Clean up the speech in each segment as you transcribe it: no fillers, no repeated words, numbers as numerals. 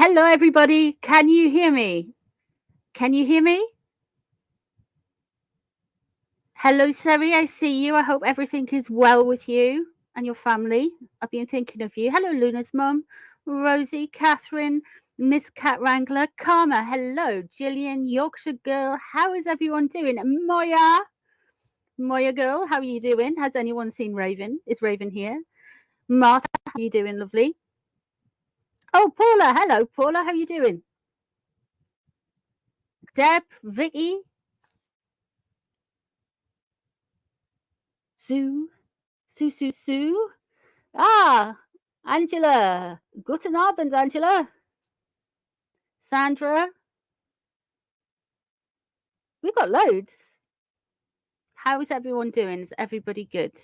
Hello, everybody. Can you hear me? Can you hear me? Hello, Sari. I see you. I hope everything is well with you and your family. I've been thinking of you. Hello, Luna's mum, Rosie, Catherine, Miss Cat Wrangler, Karma. Hello, Gillian, Yorkshire girl. How is everyone doing? Moya girl, how are you doing? Has anyone seen Raven? Is Raven here? Martha, how are you doing, lovely? Oh, Paula. Hello, Paula. How are you doing? Deb, Vicky, Sue. Sue. Ah, Angela. Guten Abend, Angela. Sandra. We've got loads. How is everyone doing? Is everybody good?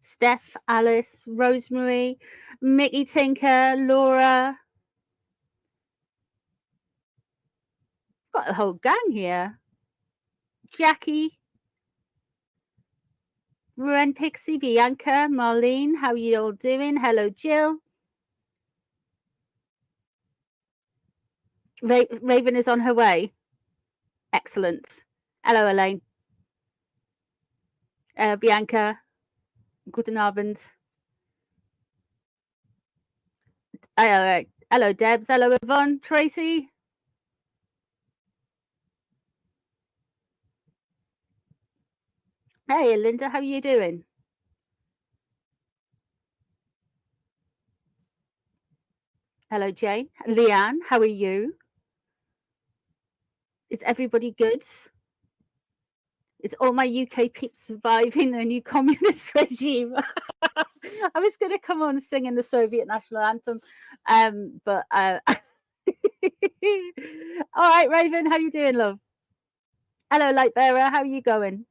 Steph, Alice, Rosemary, Mickey Tinker, Laura. Got a whole gang here. Jackie. Ren Pixie, Bianca, Marlene. How are you all doing? Hello, Jill. Raven is on her way. Excellent. Hello, Elaine. Bianca. Guten Abend. Hello, Debs. Hello, Yvonne. Tracy. Hey, Linda. How are you doing? Hello, Jane. Leanne. How are you? Is everybody good? Is all my UK peeps surviving the new communist regime? I was going to come on singing the Soviet national anthem, but all right, Raven, how you doing, love? Hello, Lightbearer, how are you going?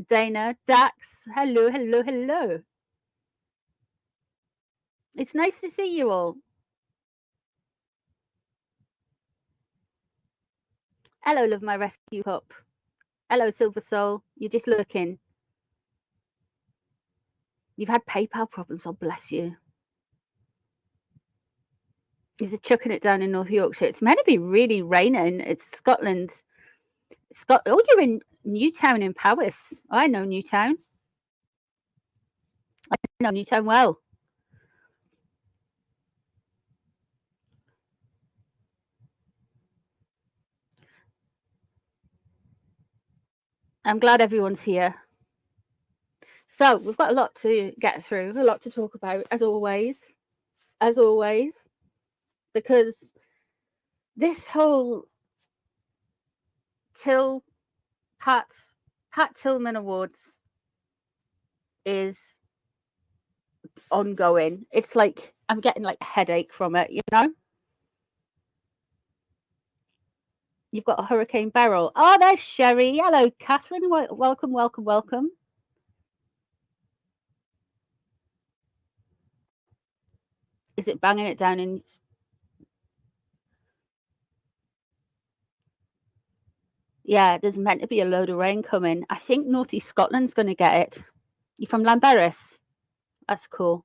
Dana, Dax, hello. It's nice to see you all. Hello, love, my rescue pup. Hello, Silver Soul. You're just looking. You've had PayPal problems. Oh, bless you. Is it chucking it down in North Yorkshire? It's meant to be really raining. It's Scotland. Oh, you're in Newtown in Powys. I know Newtown. I know Newtown well. I'm glad everyone's here. So we've got a lot to get through, a lot to talk about, as always, because this whole Pat Tillman Awards is ongoing. It's like I'm getting like a headache from it, you know. You've got a Hurricane Beryl. Oh, there's Sherry. Hello, Catherine. Welcome. Is it banging it down in? Yeah, there's meant to be a load of rain coming. I think North East Scotland's going to get it. You from Llanberis? That's cool.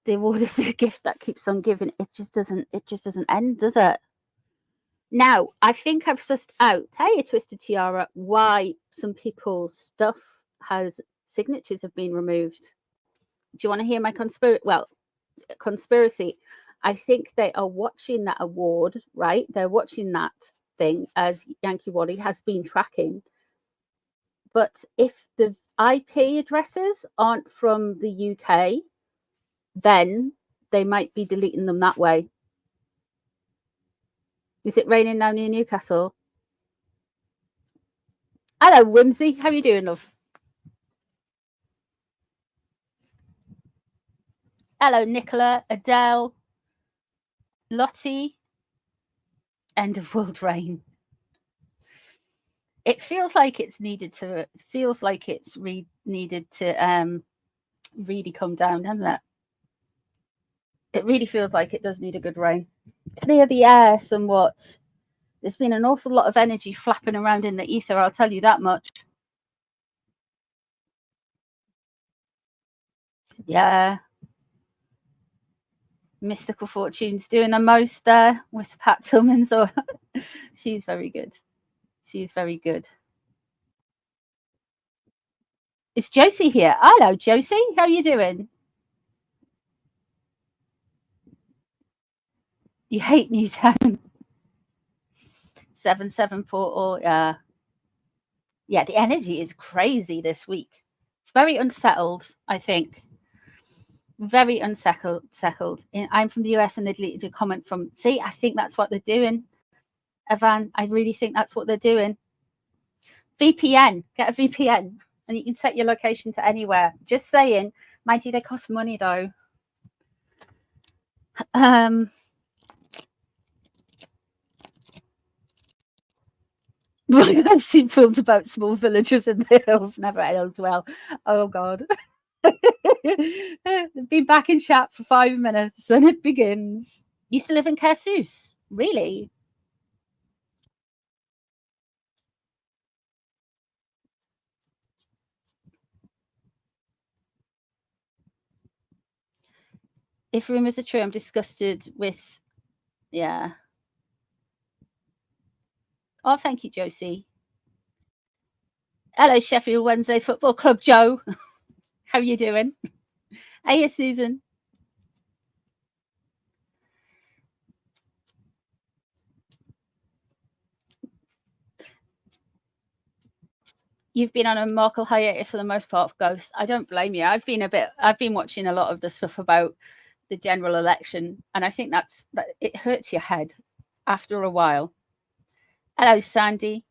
The award is a gift that keeps on giving. It just doesn't end, does it? Now, I think I've sussed out, hey, Twisted Tiara, why some people's stuff signatures have been removed. Do you want to hear my conspiracy? I think they are watching that award, right? They're watching that thing as Yankee Wally has been tracking. But if the IP addresses aren't from the UK, then they might be deleting them that way. Is it raining now near Newcastle? Hello, Whimsy. How are you doing, love? Hello, Nicola, Adele, Lottie. End of world rain. It feels like it's needed to. It feels like it's needed to really come down, doesn't it? It really feels like it does need a good rain. Clear the air somewhat. There's been an awful lot of energy flapping around in the ether, I'll tell you that much. Yeah. Mystical Fortunes doing the most there with Pat Tillman. So she's very good. She's very good. Is Josie here? Hello, Josie. How are you doing? You hate Newtown. 7-7 portal. Yeah. Yeah, the energy is crazy this week. It's very unsettled, I think. Very unsettled. I'm from the US and they deleted a comment from. See, I think that's what they're doing, Evan. I really think that's what they're doing. VPN. Get a VPN and you can set your location to anywhere. Just saying. Mind you, they cost money though. I've seen films about small villages in the hills, never ends well. Oh God. Been back in chat for 5 minutes and it begins. Used to live in Cairns. Really? If rumours are true, I'm disgusted with. Yeah. Oh, thank you, Josie. Hello, Sheffield Wednesday Football Club, Joe. How are you doing? Hey, Susan. You've been on a Markle hiatus for the most part of Ghost. I don't blame you. I've been watching a lot of the stuff about the general election, and I think that it hurts your head after a while. Hello, Sandy.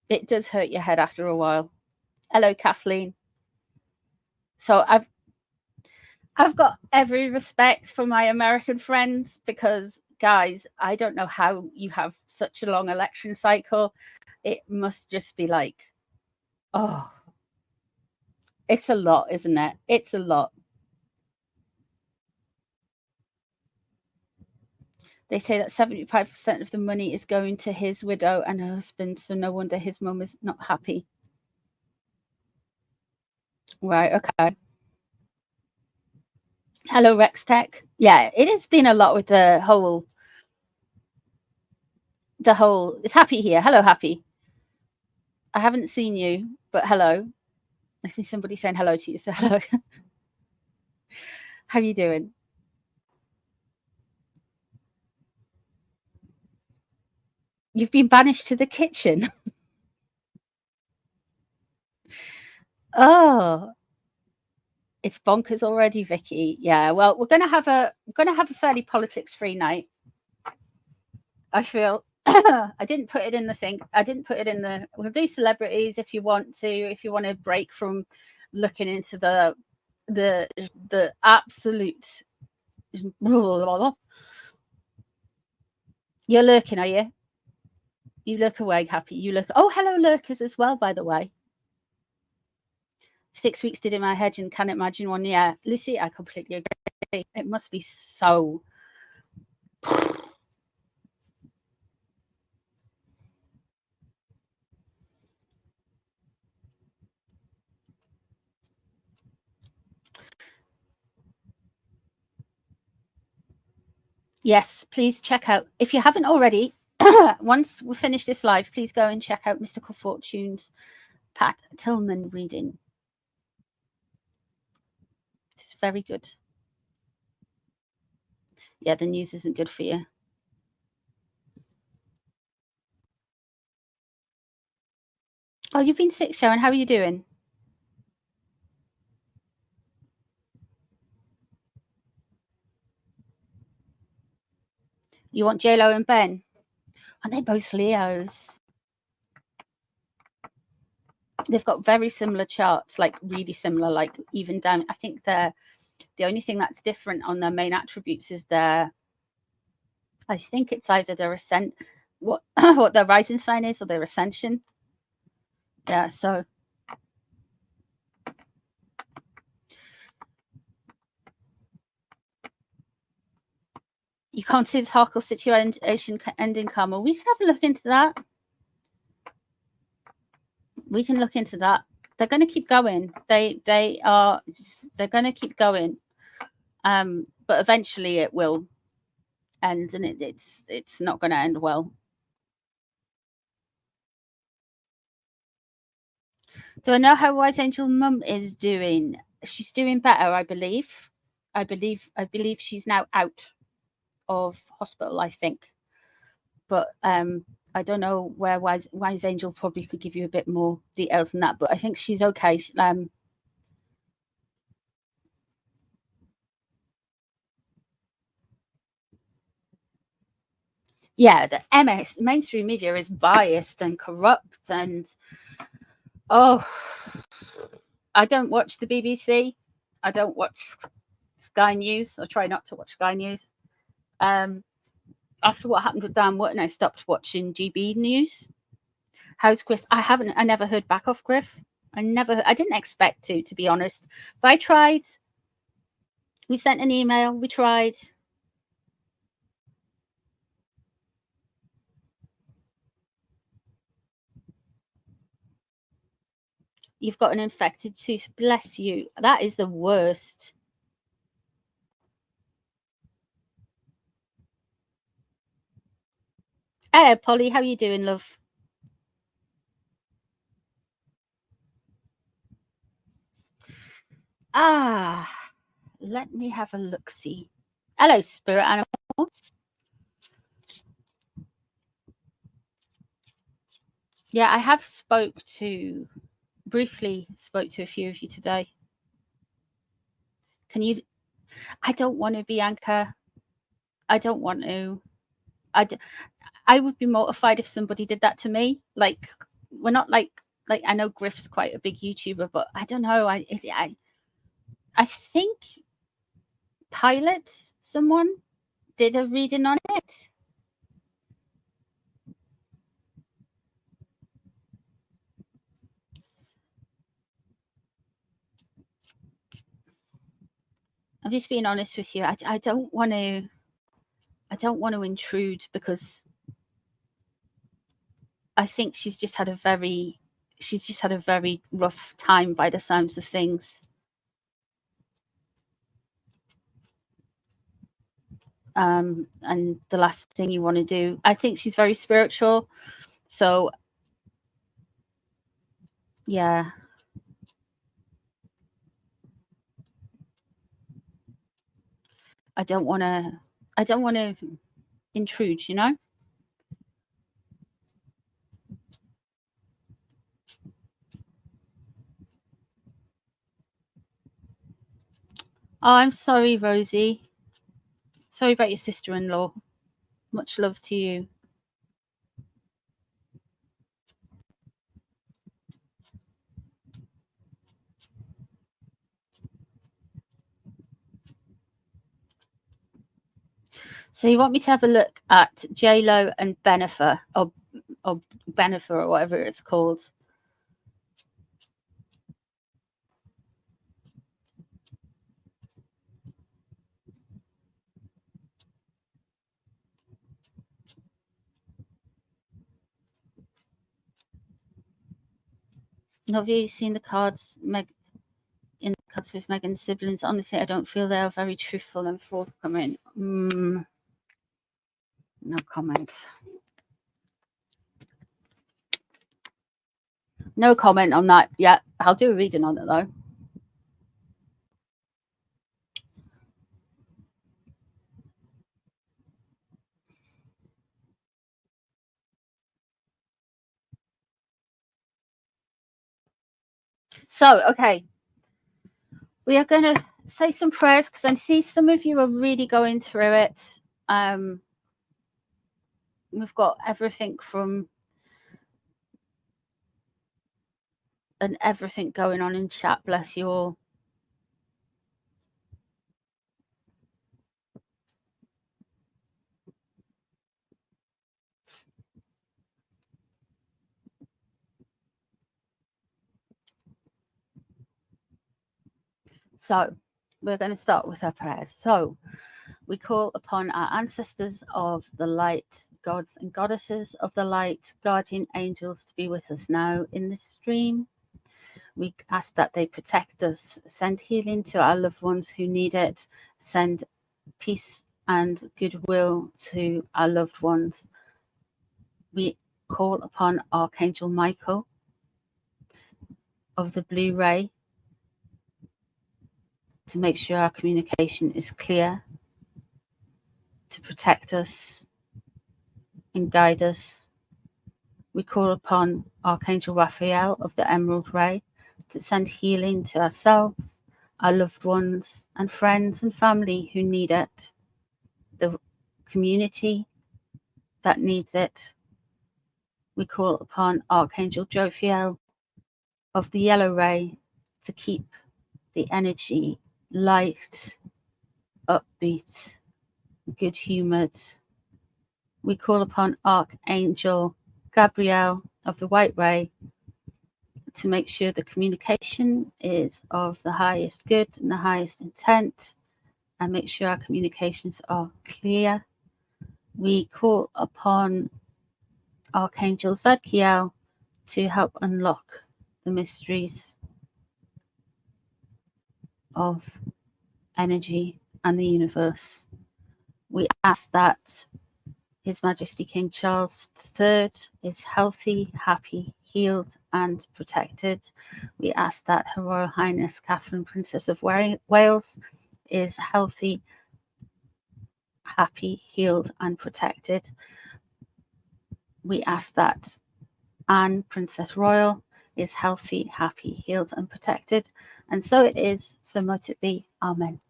It does hurt your head after a while. Hello, Kathleen. So I've got every respect for my American friends because, guys, I don't know how you have such a long election cycle. It must just be like, oh, it's a lot, isn't it? It's a lot. They say that 75% of the money is going to his widow and her husband, so no wonder his mum is not happy. Right, okay. Hello, Rex Tech. Yeah, it has been a lot with the whole. It's Happy here. Hello, Happy. I haven't seen you, but hello. I see somebody saying hello to you, so hello. How are you doing? You've been banished to the kitchen. Oh, it's bonkers already, Vicky. Yeah, well, we're gonna have a fairly politics-free night. I feel. I didn't put it in the thing. I didn't put it in the. We'll do celebrities if you want to. If you want to break from looking into the absolute. You're lurking, are you? You look away, Happy. You look. Oh, hello, lurkers as well, by the way. 6 weeks did in my head and can't imagine one. Yeah, Lucy, I completely agree. It must be so. Yes, please check out, if you haven't already, once we finish this live, please go and check out Mystical Fortunes Pat Tillman reading. It's very good. Yeah, the news isn't good for you. Oh, you've been sick, Sharon. How are you doing? You want JLo and Ben? Aren't they both Leos? They've got very similar charts, like really similar, like even down. I think they're the only thing that's different on their main attributes is their. I think it's either their ascent, what their rising sign is, or their ascension. Yeah, so You can't see the Harkle situation ending karma. We can have a look into that. We can look into that. They're going to keep going. They're going to keep going. But eventually it will end, and it's not going to end well. Do I know how Wise Angel Mum is doing? She's doing better, I believe. I believe she's now out of hospital, I think. But I don't know where Wise Angel probably could give you a bit more details than that. But I think she's okay. Yeah, the mainstream media is biased and corrupt, and I don't watch the BBC. I don't watch Sky News. I try not to watch Sky News. After what happened with Dan Wootton, I stopped watching GB News. How's Griff? I never heard back off Griff. I didn't expect to be honest. But I tried. We sent an email. We tried. You've got an infected tooth. Bless you. That is the worst. Hey, Polly, how you doing, love? Let me have a look-see. Hello, spirit animal. Yeah, I have briefly spoke to a few of you today. Can you? I don't want to be Anchor. I don't want to. I would be mortified if somebody did that to me. Like, we're not like I know Griff's quite a big YouTuber, but I don't know. I think Pilot, someone did a reading on it. I'm just being honest with you. I don't want to intrude, because I think she's just had a very rough time by the sounds of things. And the last thing you want to do, I think she's very spiritual. So yeah. I don't want to intrude, you know? Oh, I'm sorry, Rosie. Sorry about your sister-in-law. Much love to you. So you want me to have a look at JLo and Benifer, or Benifer, or whatever it's called. Have you seen the cards, in the cards with Meghan's siblings? Honestly, I don't feel they are very truthful and forthcoming. No comments. No comment on that. Yeah, I'll do a reading on it though. So, okay. We are going to say some prayers, because I see some of you are really going through it. We've got everything going on in chat. Bless you all. So we're going to start with our prayers. So, We call upon our ancestors of the light, gods and goddesses of the light, guardian angels to be with us now in this stream. We ask that they protect us, send healing to our loved ones who need it, send peace and goodwill to our loved ones. We call upon Archangel Michael of the Blue Ray to make sure our communication is clear, to protect us and guide us. We call upon Archangel Raphael of the Emerald Ray to send healing to ourselves, our loved ones, and friends and family who need it, the community that needs it. We call upon Archangel Jophiel of the Yellow Ray to keep the energy light, upbeat, good-humoured. We call upon Archangel Gabriel of the White Ray to make sure the communication is of the highest good and the highest intent, and make sure our communications are clear. We call upon Archangel Zadkiel to help unlock the mysteries of energy and the universe. We ask that His Majesty King Charles III is healthy, happy, healed and protected. We ask that Her Royal Highness Catherine, Princess of Wales, is healthy, happy, healed and protected. We ask that Anne, Princess Royal, is healthy, happy, healed and protected. And so it is, so might it be. Amen.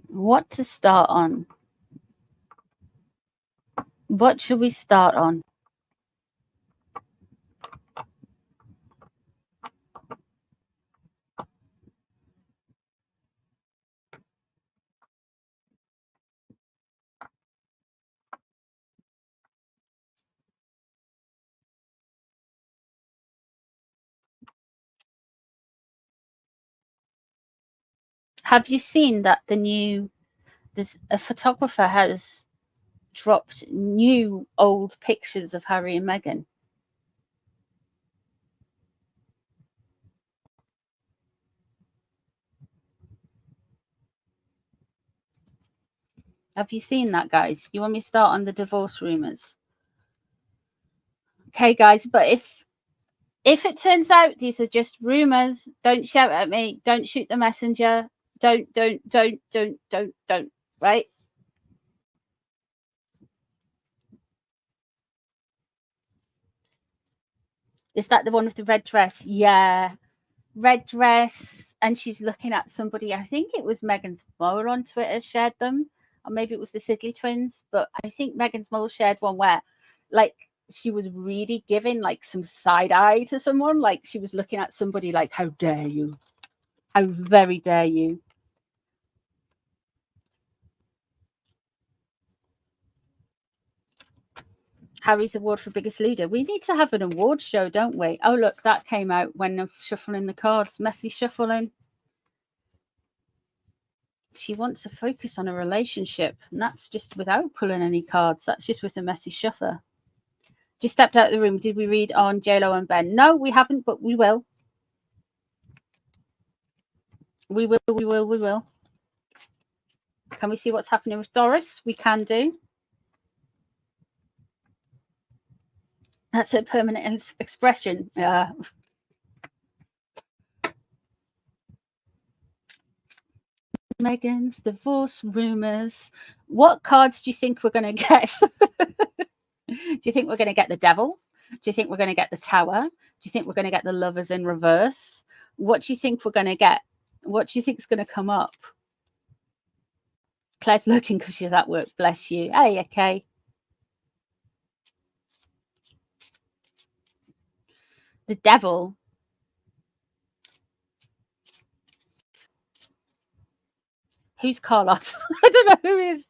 What to start on? What should we start on? Have you seen that there's a photographer has dropped new old pictures of Harry and Meghan? Have you seen that, guys? You want me to start on the divorce rumors? Okay, guys, but if it turns out these are just rumors, don't shout at me, don't shoot the messenger, don't, right? Is that the one with the red dress? Yeah, red dress, and she's looking at somebody. I think it was Meghan's mole on Twitter shared them, or maybe it was the Sidley twins, but I think Meghan's mole shared one where, like, she was really giving like some side eye to someone, like she was looking at somebody like, how dare you, how very dare you. Harry's award for biggest leader. We need to have an award show, don't we? Oh, look, that came out when I'm shuffling the cards. Messy shuffling. She wants to focus on a relationship, and that's just without pulling any cards. That's just with a messy shuffler. Just stepped out of the room. Did we read on JLo and Ben? No, we haven't, but we will. We will. Can we see what's happening with Doris? We can do. That's her permanent expression. Meghan's divorce rumors. What cards do you think we're going to get? Do you think we're going to get the devil? Do you think we're going to get the tower? Do you think we're going to get the lovers in reverse? What do you think we're going to get? What do you think is going to come up? Claire's looking because she's at work. Bless you. Hey, okay. The devil. Who's Carlos? I don't know who is.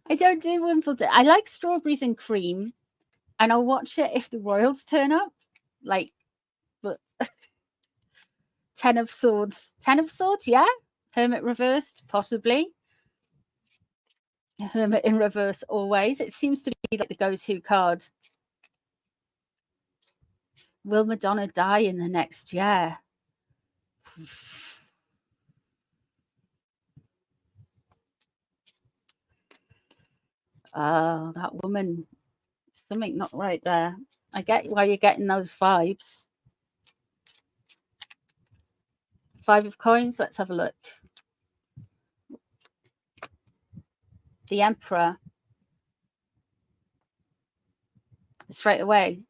I don't do Wimbledon. I like strawberries and cream, and I'll watch it if the royals turn up. Like, but 10 of swords. 10 of swords, yeah. Hermit reversed, possibly. Hermit in reverse always. It seems to be like the go-to card. Will Madonna die in the next year? Oh, that woman. Something not right there. I get why you're getting those vibes. 5 of coins. Let's have a look. The Emperor. Straight away.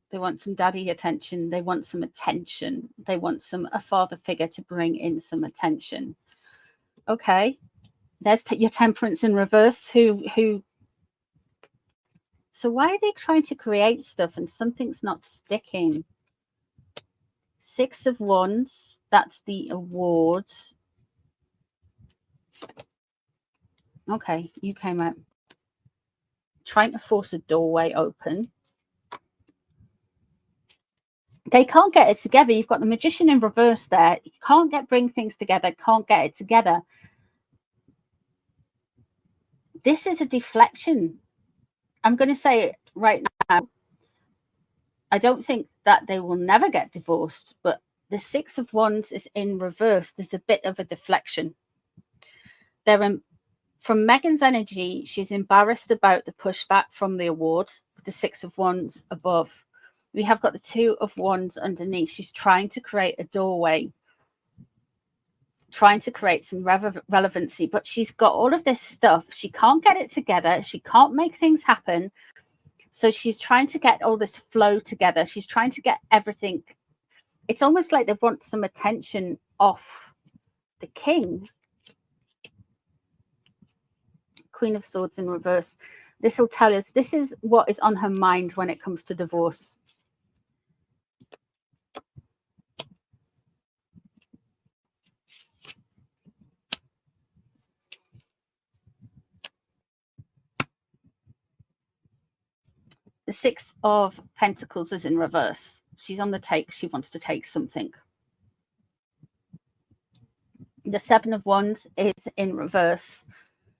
They want some daddy attention. They want some attention. They want a father figure to bring in some attention. Okay. There's your Temperance in reverse. Who? So why are they trying to create stuff and something's not sticking? 6 of Wands. That's the awards. Okay, you came out. Trying to force a doorway open. They can't get it together. You've got the Magician in reverse there. You can't bring things together. Can't get it together. This is a deflection. I'm going to say it right now. I don't think that they will never get divorced, but the 6 of Wands is in reverse. There's a bit of a deflection. From Meghan's energy, she's embarrassed about the pushback from the award with the 6 of Wands above. We have got the 2 of Wands underneath. She's trying to create a doorway, trying to create some relevancy, but she's got all of this stuff. She can't get it together. She can't make things happen. So she's trying to get all this flow together. She's trying to get everything. It's almost like they want some attention off the king. Queen of Swords in reverse. This will tell us this is what is on her mind when it comes to divorce. The 6 of Pentacles is in reverse. She's on the take. She wants to take something. The 7 of Wands is in reverse.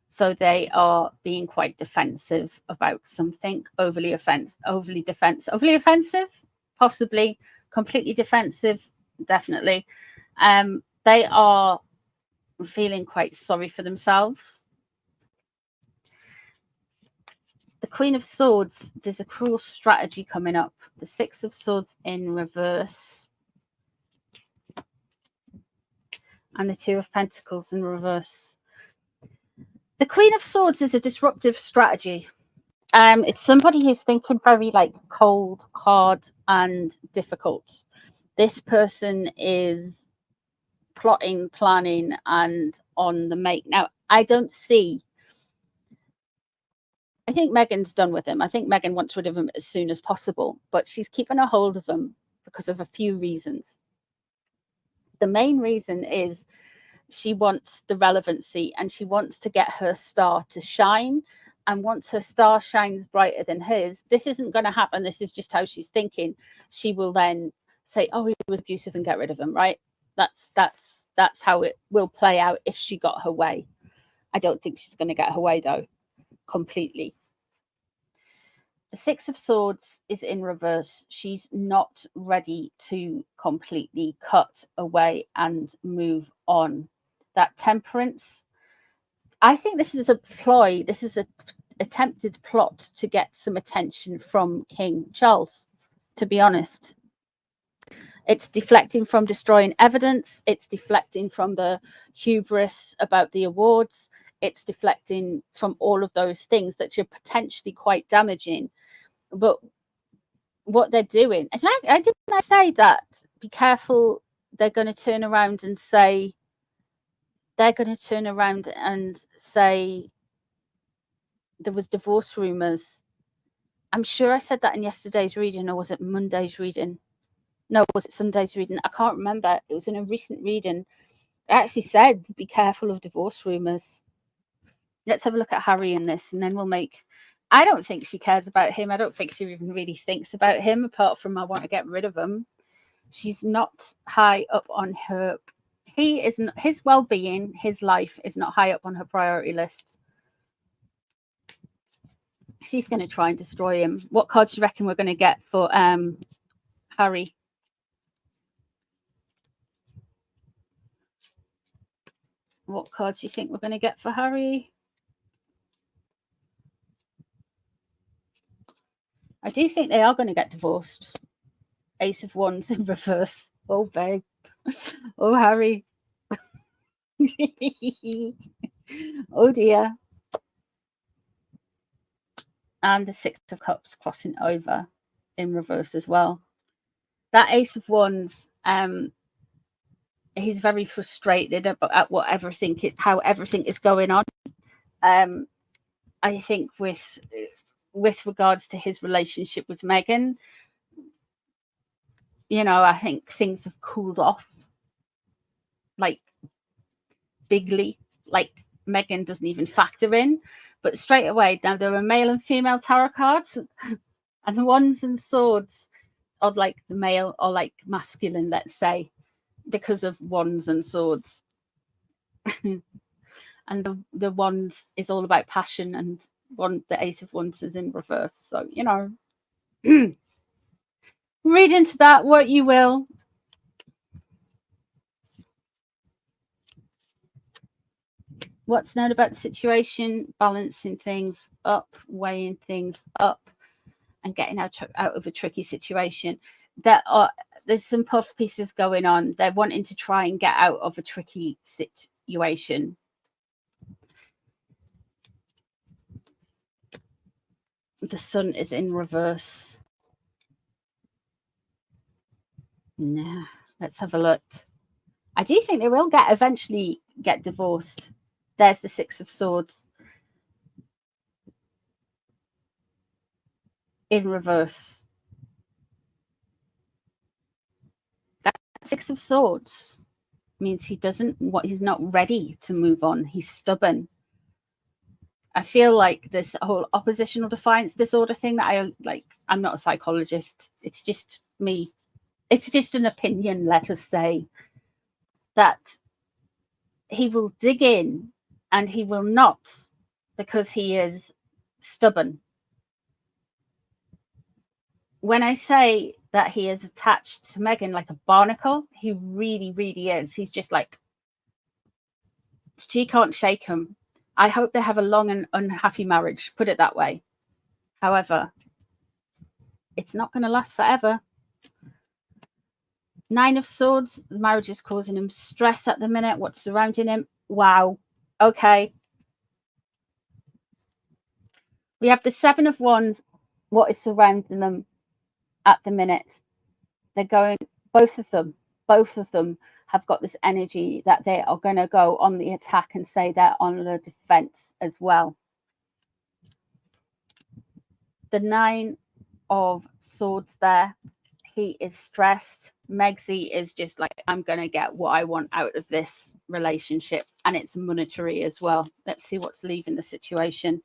So they are being quite defensive about something. Overly offensive, possibly. Completely defensive, definitely. They are feeling quite sorry for themselves. The Queen of Swords, there's a cruel strategy coming up. The 6 of Swords in reverse. And the 2 of Pentacles in reverse. The Queen of Swords is a disruptive strategy. It's somebody who's thinking very like cold, hard, and difficult. This person is plotting, planning, and on the make. Now, I think Meghan's done with him. I think Meghan wants rid of him as soon as possible, but she's keeping a hold of him because of a few reasons. The main reason is she wants the relevancy and she wants to get her star to shine. And once her star shines brighter than his, this isn't going to happen. This is just how she's thinking. She will then say, oh, he was abusive and get rid of him, right? That's how it will play out if she got her way. I don't think she's going to get her way, though, completely. The 6 of Swords is in reverse. She's not ready to completely cut away and move on. That Temperance, I think this is a ploy. This is an attempted plot to get some attention from King Charles, to be honest. It's deflecting from destroying evidence. It's deflecting from the hubris about the awards. It's deflecting from all of those things that are potentially quite damaging. But what they're doing, and I didn't say that, be careful, they're going to turn around and say, there was divorce rumors I'm sure I said that in yesterday's reading, or was it Monday's reading? No, was it Sunday's reading? I can't remember. It was in a recent reading. I actually said, be careful of divorce rumours. Let's have a look at Harry in this, and then we'll make... I don't think she cares about him. I don't think she even really thinks about him, apart from I want to get rid of him. She's not high up on her... He isn't... His well-being, his life is not high up on her priority list. She's going to try and destroy him. What cards do you reckon we're going to get for Harry? What cards do you think we're going to get for Harry? I do think they are going to get divorced. Ace of Wands in reverse. Oh, babe. Oh, Harry. Oh, dear. And the Six of Cups crossing over in reverse as well. That Ace of Wands, he's very frustrated at how everything is going on. I think with regards to his relationship with Meghan, you know, I think things have cooled off, like, bigly. Like, Meghan doesn't even factor in, but straight away now there are male and female tarot cards, and the Wands and Swords are like the male or like masculine, let's say, because of Wands and Swords. And the Wands is all about passion, and the Ace of Wands is in reverse. So, you know, read into that what you will. What's known about the situation? Balancing things up, weighing things up, and getting out of a tricky situation. There's some puff pieces going on. They're wanting to try and get out of a tricky situation. The Sun is in reverse. Nah, let's have a look. I do think they will eventually get divorced. There's the Six of Swords in reverse. That Six of Swords means he's not ready to move on. He's stubborn. I feel like this whole oppositional defiance disorder thing that I'm not a psychologist. It's just me. It's just an opinion, let us say, that he will dig in and he will not, because he is stubborn. When I say that he is attached to Meghan like a barnacle, he really, really is. He's just like, she can't shake him. I hope they have a long and unhappy marriage, put it that way. However, it's not going to last forever. Nine of Swords, the marriage is causing him stress at the minute. What's surrounding him? Wow. Okay. We have the Seven of Wands. What is surrounding them at the minute? They're going, both of them have got this energy that they are going to go on the attack and say they're on the defense as well. The Nine of Swords there. He is stressed. Megzy is just like, I'm going to get what I want out of this relationship. And it's monetary as well. Let's see what's leaving the situation.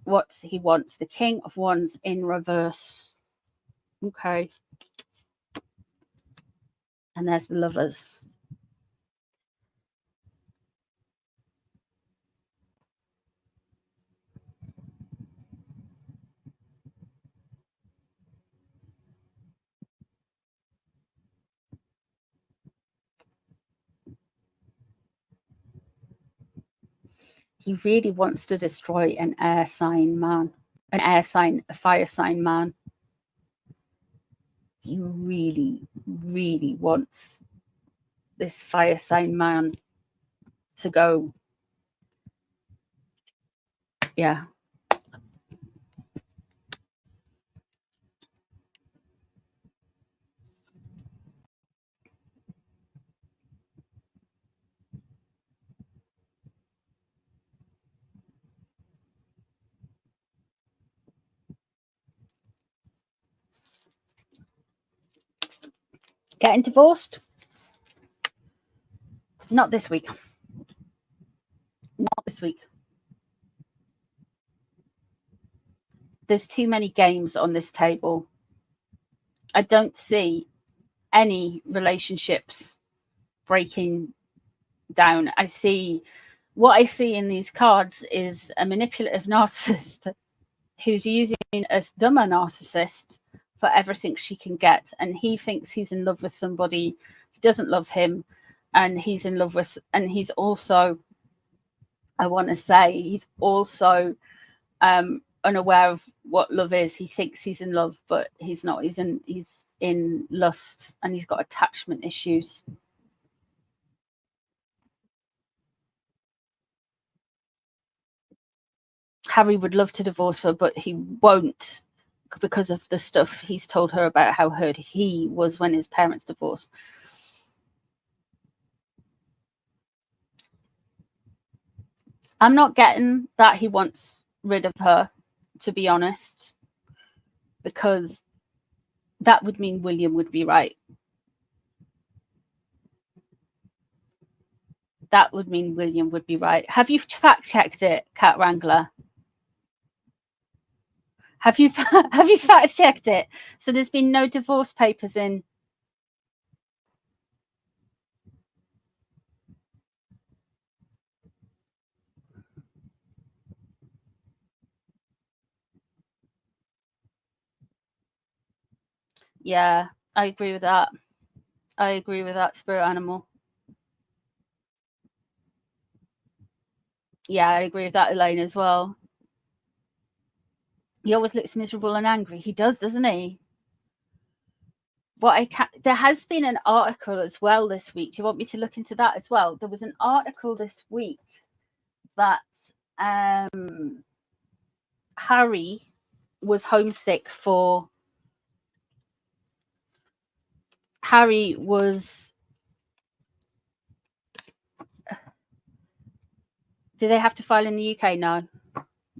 What he wants. The King of Wands in reverse. Okay. And there's the Lovers. He really wants to destroy an air sign man, a fire sign man. He really, really wants this fire sign man to go. Yeah. Getting divorced? Not this week. Not this week. There's too many games on this table. I don't see any relationships breaking down. What I see in these cards is a manipulative narcissist who's using a dumber narcissist for everything she can get, and he thinks he's in love with somebody who doesn't love him, and he's in love with, and he's also, I want to say, he's also unaware of what love is. He thinks he's in love, but he's not. He's in lust, and he's got attachment issues. Harry would love to divorce her, but he won't because of the stuff he's told her about how hurt he was when his parents divorced. I'm not getting that he wants rid of her, to be honest, because that would mean William would be right. That would mean William would be right. Have you fact-checked it, Cat Wrangler? Have you fact-checked it? So there's been no divorce papers in. Yeah, I agree with that. I agree with that, Spirit Animal. Yeah, I agree with that, Elaine, as well. He always looks miserable and angry. He does, doesn't he? There has been an article as well this week. Do you want me to look into that as well? There was an article this week that Harry was homesick for. Harry was. Do they have to file in the UK? No,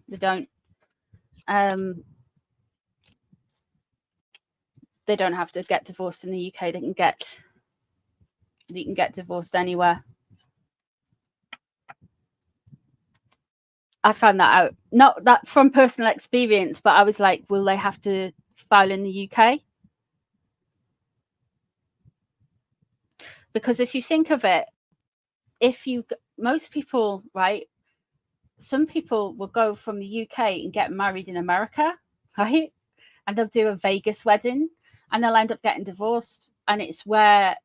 they don't. They don't have to get divorced in the UK. They can get divorced anywhere. I found that out. Not that from personal experience, but I was like, will they have to file in the UK? Because if you think of it, most people, right? Some people will go from the UK and get married in America, right? And they'll do a Vegas wedding and they'll end up getting divorced. And it's where,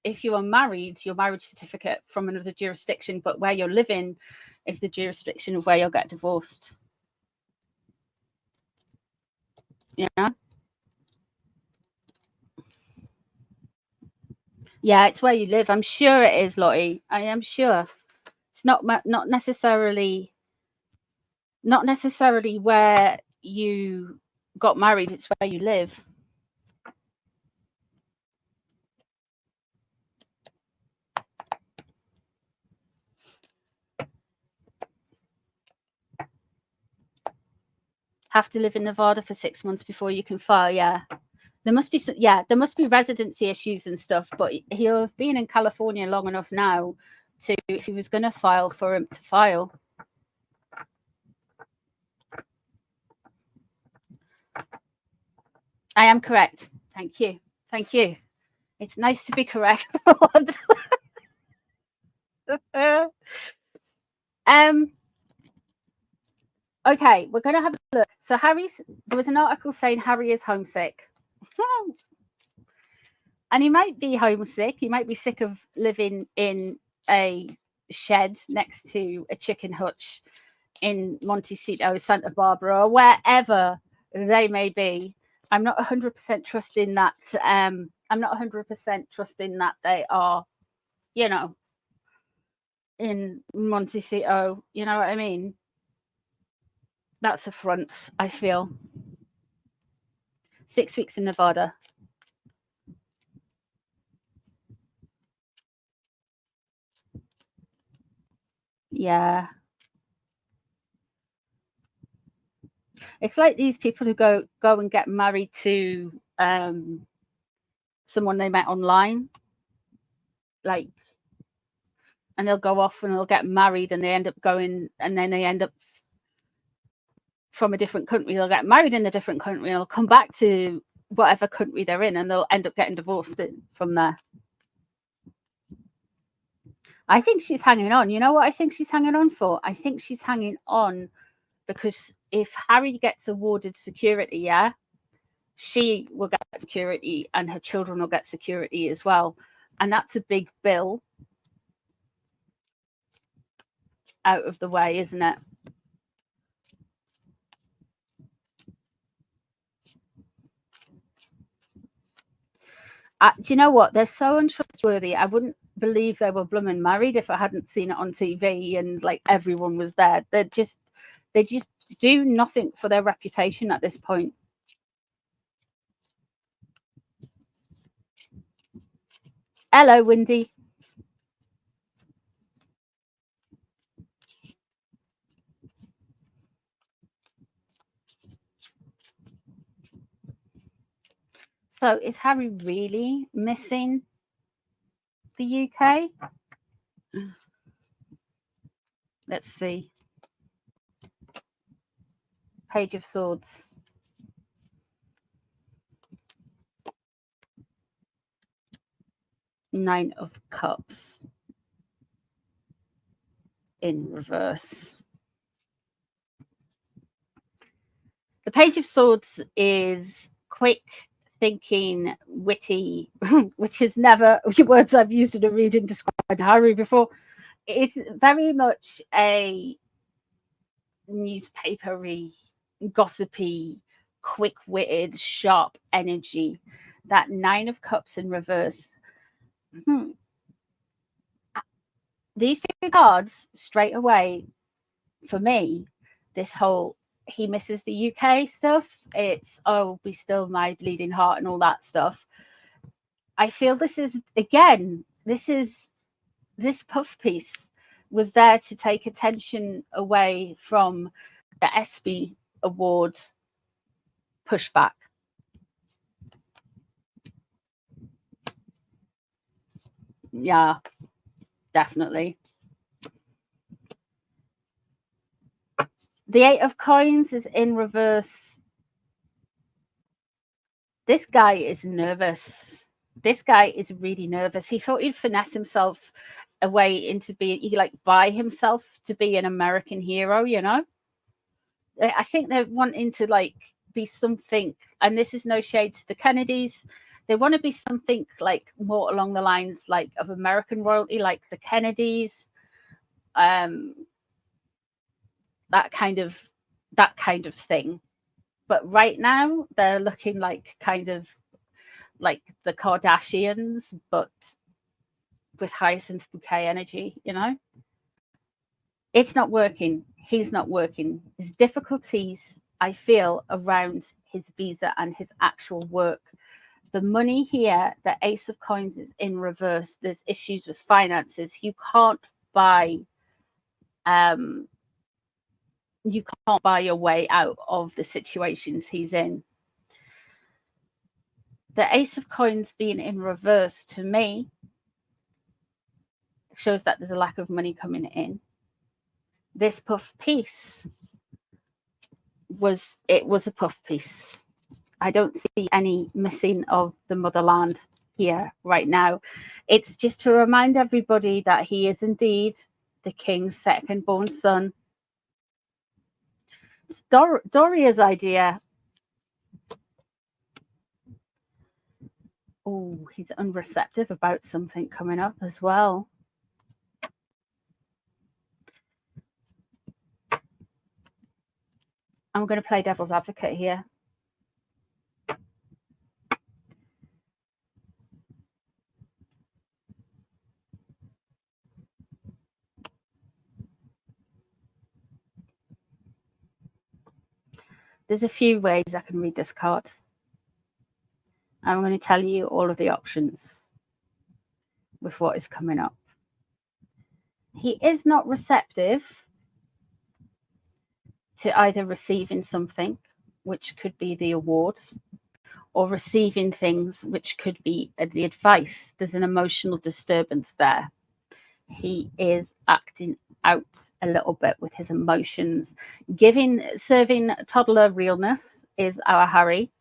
if you are married, your marriage certificate from another jurisdiction, but where you're living is the jurisdiction of where you'll get divorced. You know? Yeah, it's where you live. I'm sure it is, Lottie. I am sure. It's not necessarily where you got married. It's where you live. Have to live in Nevada for 6 months before you can file. Yeah, there must be residency issues and stuff. But he'll have been in California long enough now to, if he was going to file, for him to file. I am correct. Thank you. Thank you. It's nice to be correct. Okay, we're going to have a look. So there was an article saying Harry is homesick. And he might be homesick. He might be sick of living in a shed next to a chicken hutch in Montecito, Santa Barbara, or wherever they may be. I'm not 100% trusting that. I'm not 100% trusting that they are, in Montecito. You know what I mean? That's a front, I feel. 6 weeks in Nevada. Yeah. It's like these people who go and get married to someone they met online, like, and they'll go off and they'll get married and they end up going, and then they end up from a different country. They'll get married in a different country and they'll come back to whatever country they're in and they'll end up getting divorced from there. I think she's hanging on. You know what I think she's hanging on for? I think she's hanging on because if Harry gets awarded security, yeah, she will get security and her children will get security as well. And that's a big bill out of the way, isn't it? Do you know what? They're so untrustworthy. I wouldn't believe they were blooming married if I hadn't seen it on TV and like everyone was there. They just do nothing for their reputation at this point. Hello, Windy. So is Harry really missing the UK? Let's see. Page of Swords. Nine of Cups. In reverse. The Page of Swords is quick thinking, witty, which is never words I've used in a reading describing Harry before. It's very much a newspapery, gossipy, quick-witted, sharp energy. That Nine of Cups in reverse. These two cards straight away, for me, this whole he misses the UK stuff, it's oh, be still my bleeding heart and all that stuff. I feel this is, again, this puff piece was there to take attention away from the ESPY award pushback. Yeah, definitely. The Eight of Coins is in reverse. This guy is nervous. This guy is really nervous. He thought he'd finesse himself away into being, he like buy himself to be an American hero, you know? I think they're wanting to like be something, and this is no shade to the Kennedys. They want to be something like more along the lines like of American royalty, like the Kennedys. That kind of thing. But right now they're looking like kind of like the Kardashians, but with Hyacinth Bouquet energy, you know? It's not working. He's not working. His difficulties, I feel, around his visa and his actual work. The money here, the Ace of Coins is in reverse. There's issues with finances. You can't buy your way out of the situations he's in. The Ace of Coins being in reverse, to me, shows that there's a lack of money coming in. This puff piece was a puff piece. I don't see any missing of the motherland here right now. It's just to remind everybody that he is indeed the king's second born son. It's Doria's idea. Oh, he's unreceptive about something coming up as well. I'm going to play devil's advocate here. There's a few ways I can read this card. I'm going to tell you all of the options with what is coming up. He is not receptive to either receiving something, which could be the award, or receiving things which could be the advice. There's an emotional disturbance there. He is acting out a little bit with his emotions. Serving toddler realness is our Harry.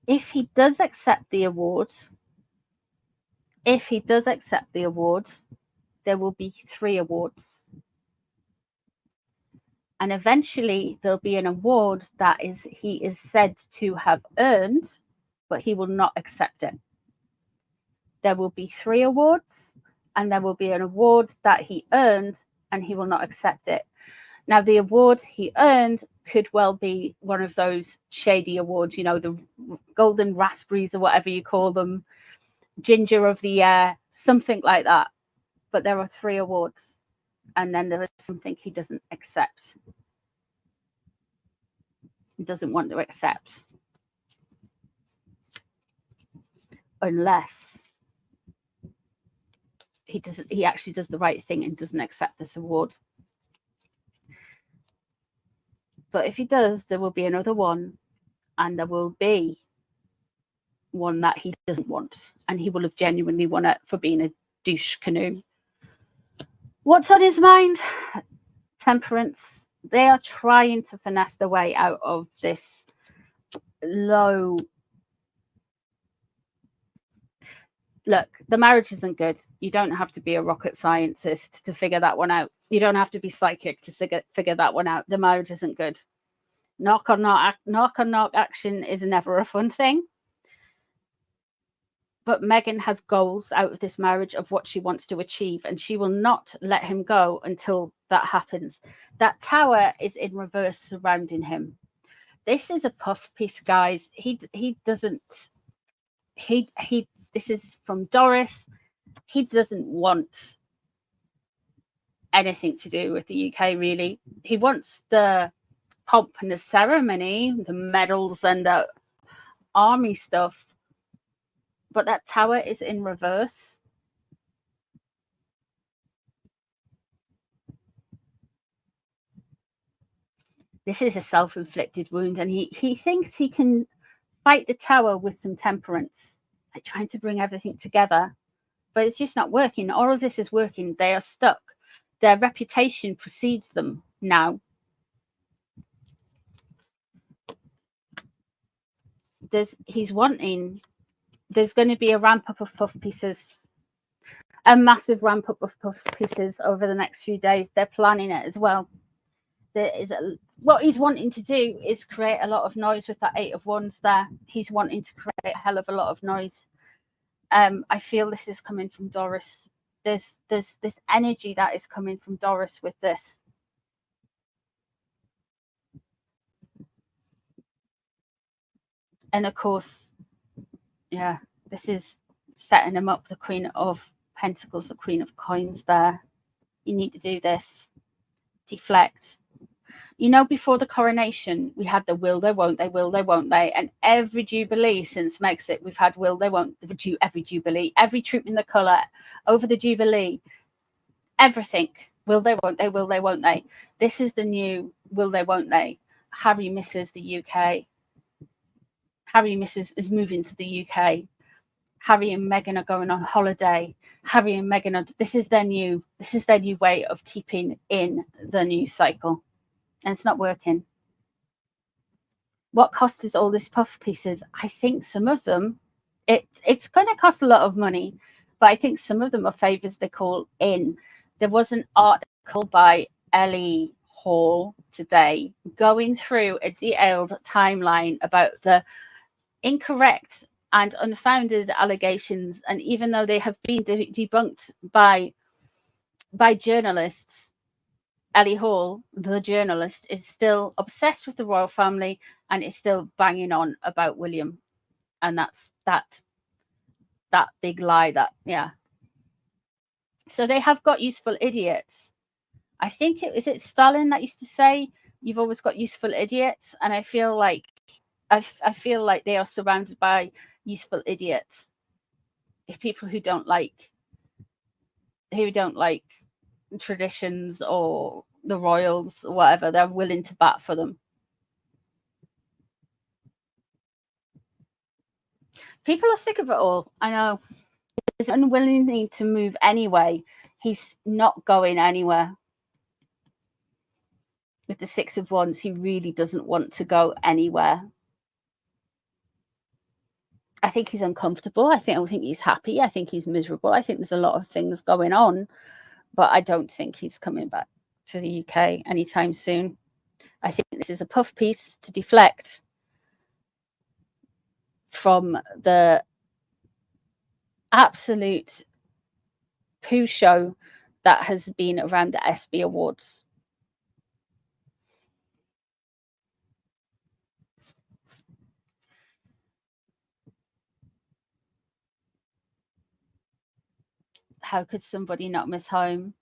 If he does accept the award, there will be 3 awards. And eventually there'll be an award that he is said to have earned, but he will not accept it. There will be 3 awards, and there will be an award that he earned and he will not accept it. Now, the award he earned could well be one of those shady awards, you know, the golden raspberries or whatever you call them, ginger of the year, something like that. But there are 3 awards. And then there is something he doesn't accept. He doesn't want to accept. Unless he actually does the right thing and doesn't accept this award. But if he does, there will be another one, and there will be one that he doesn't want, and he will have genuinely won it for being a douche canoe. What's on his mind? Temperance. They are trying to finesse their way out of this low. Look, the marriage isn't good. You don't have to be a rocket scientist to figure that one out. You don't have to be psychic to figure that one out. The marriage isn't good. Knock on knock action is never a fun thing. But Meghan has goals out of this marriage of what she wants to achieve, and she will not let him go until that happens. That tower is in reverse surrounding him. This is a puff piece, guys. This is from Doris. He doesn't want anything to do with the UK, really. He wants the pomp and the ceremony, the medals and the army stuff. But that tower is in reverse. This is a self-inflicted wound, and he thinks he can fight the tower with some temperance, like trying to bring everything together. But it's just not working. All of this is working. They are stuck. Their reputation precedes them now. There's going to be a ramp up of puff pieces, a massive ramp up of puff pieces over the next few days. They're planning it as well. What he's wanting to do is create a lot of noise with that 8 of Wands there. He's wanting to create a hell of a lot of noise. I feel this is coming from Doris. There's this energy that is coming from Doris with this. And of course, yeah, this is setting him up, the Queen of Pentacles, the Queen of Coins there. You need to do this. Deflect. You know, before the coronation, we had the will they, won't they, will they, won't they. And every Jubilee since Megxit, we've had will they, won't, every Jubilee, every troop in the colour, over the Jubilee, everything. Will they, won't they, will they, won't they. This is the new will they, won't they. Harry misses the UK. Harry is moving to the UK. Harry and Meghan are going on holiday. Harry and Meghan this is their new way of keeping in the new cycle. And it's not working. What cost is all this puff pieces? I think some of them, it's going to cost a lot of money, but I think some of them are favours they call in. There was an article by Ellie Hall today going through a detailed timeline about the incorrect and unfounded allegations, and even though they have been debunked by journalists, Ellie Hall, the journalist, is still obsessed with the royal family and is still banging on about William, and that's that big lie. That, yeah. So they have got useful idiots. I think it Stalin that used to say, "You've always got useful idiots," and I feel like they are surrounded by useful idiots. If people who don't like traditions or the royals or whatever. They're willing to bat for them. People are sick of it all. I know. He's unwilling to move anyway. He's not going anywhere. With the Six of Wands, he really doesn't want to go anywhere. I think he's uncomfortable. I don't think he's happy. I think he's miserable. I think there's a lot of things going on, but I don't think he's coming back to the UK anytime soon. I think this is a puff piece to deflect from the absolute poo show that has been around the ESPY Awards. How could somebody not miss home?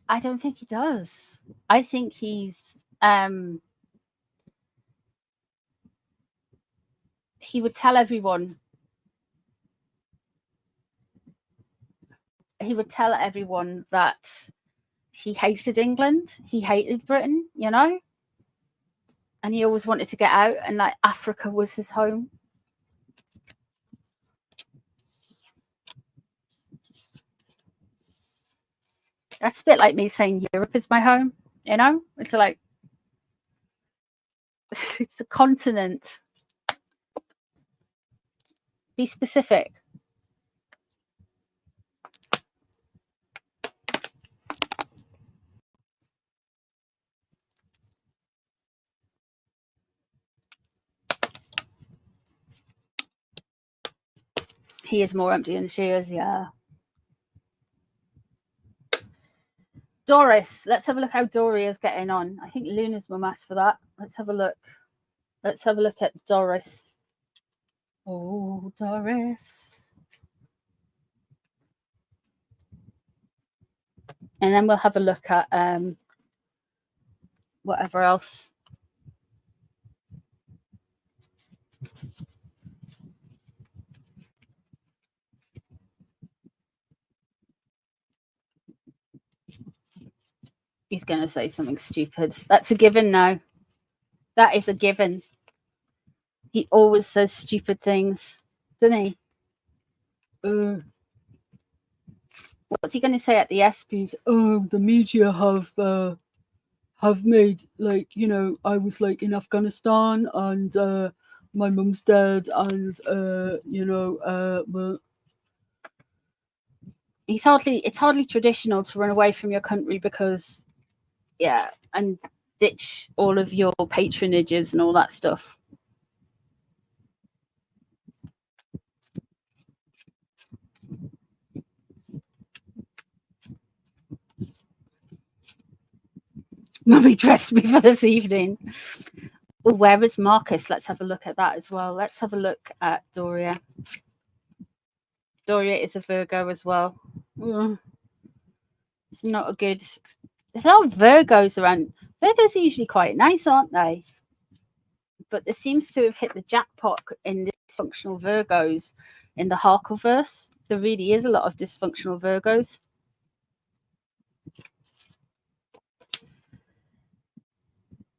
I don't think he does. I think he's he would tell everyone. He would tell everyone that he hated England, he hated Britain, you know, and he always wanted to get out, and like Africa was his home. That's a bit like me saying Europe is my home, you know? It's like, it's a continent. Be specific. He is more empty than she is, yeah. Doris, let's have a look how Doria is getting on. I think Luna's mum asked for that. Let's have a look. Let's have a look at Doris. Oh, Doris. And then we'll have a look at whatever else. He's going to say something stupid. That's a given now. That is a given. He always says stupid things, doesn't he? What's he going to say at the ESPYs? Oh, the media have made, like, you know, I was like in Afghanistan and my mum's dead and you know, well, it's hardly traditional to run away from your country because, yeah, and ditch all of your patronages and all that stuff. Mummy dressed me for this evening. Oh, where is Marcus? Let's have a look at that as well. Let's have a look at Doria. Doria is a Virgo as well. It's not a good. There's a lot of Virgos around. Virgos are usually quite nice, aren't they? But there seems to have hit the jackpot in dysfunctional Virgos in the Harkleverse. There really is a lot of dysfunctional Virgos.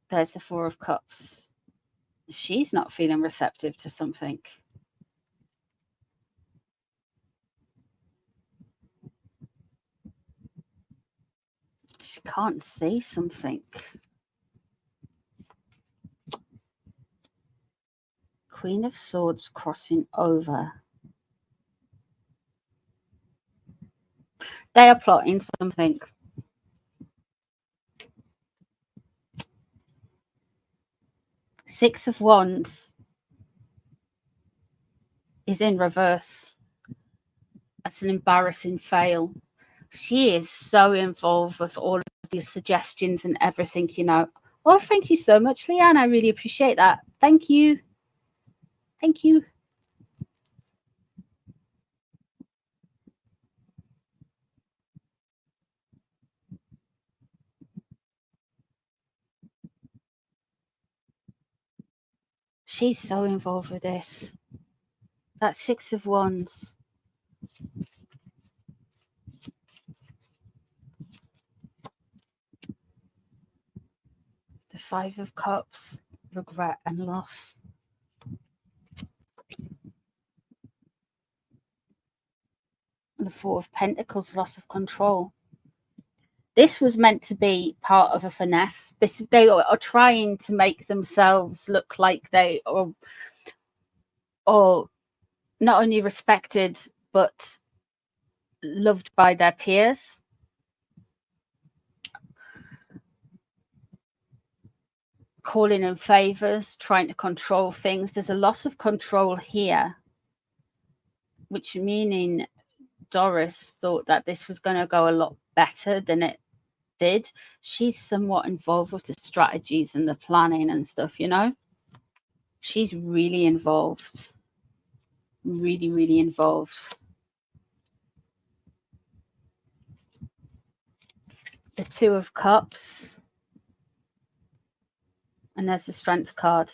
There's the Four of Cups. She's not feeling receptive to something. She can't say something. Queen of Swords crossing over. They are plotting something. Six of Wands is in reverse. That's an embarrassing fail. She is so involved with all of your suggestions and everything, you know. Oh, thank you so much, Leanne. I really appreciate that. Thank you. Thank you. She's so involved with this. That Six of Wands. Five of Cups, regret and loss. The Four of Pentacles, loss of control. This was meant to be part of a finesse. They are trying to make themselves look like they are not only respected but loved by their peers. Calling in favors, trying to control things. There's a loss of control here, which meaning Doris thought that this was going to go a lot better than it did. She's somewhat involved with the strategies and the planning and stuff, you know. She's really involved. Really, really involved. The Two of Cups. And there's the Strength card.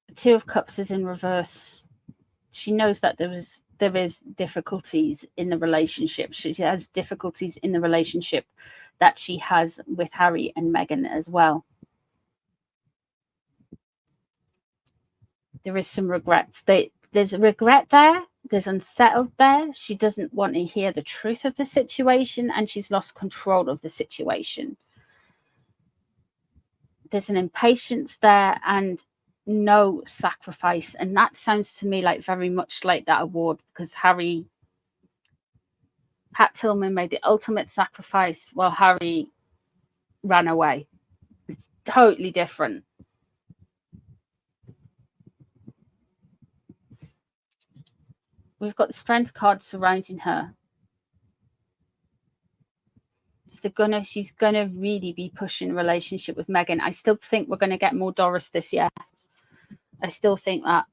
The Two of Cups is in reverse. She knows that there is difficulties in the relationship. She has difficulties in the relationship that she has with Harry and Meghan as well. There is some regrets. There's a regret there. There's unsettled there. She doesn't want to hear the truth of the situation, and she's lost control of the situation. There's an impatience there and no sacrifice. And that sounds to me like very much like that award, because Pat Tillman made the ultimate sacrifice while Harry ran away. It's totally different. We've got the Strength card surrounding her. She's gonna really be pushing a relationship with Meghan. I still think we're gonna get more Doris this year. I still think that.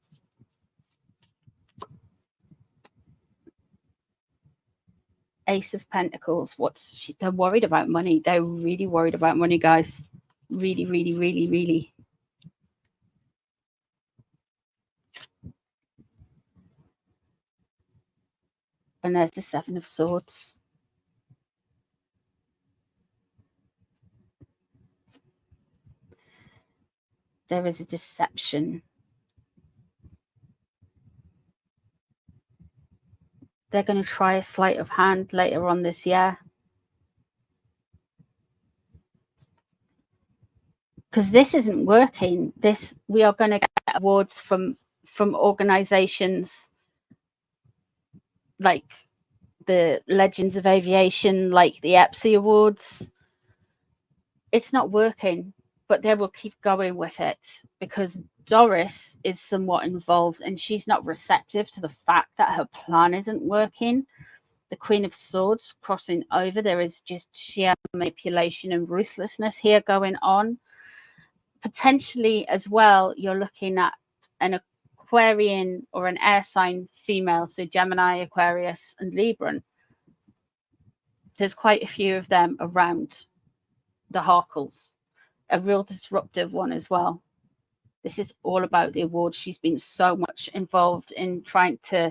Ace of Pentacles. They're worried about money. They're really worried about money, guys. Really, really, really, really. And there's the Seven of Swords. There is a deception. They're going to try a sleight of hand later on this year. Because this isn't working. We are going to get awards from organizations like the Legends of Aviation, like the EPSI Awards. It's not working, but they will keep going with it because Doris is somewhat involved and she's not receptive to the fact that her plan isn't working. The Queen of Swords crossing over. There is just sheer manipulation and ruthlessness here going on. Potentially as well, you're looking at an Aquarian or an air sign female, so Gemini, Aquarius, and Libra. There's quite a few of them around the Harkles. A real disruptive one as well. This is all about the awards. She's been so much involved in trying to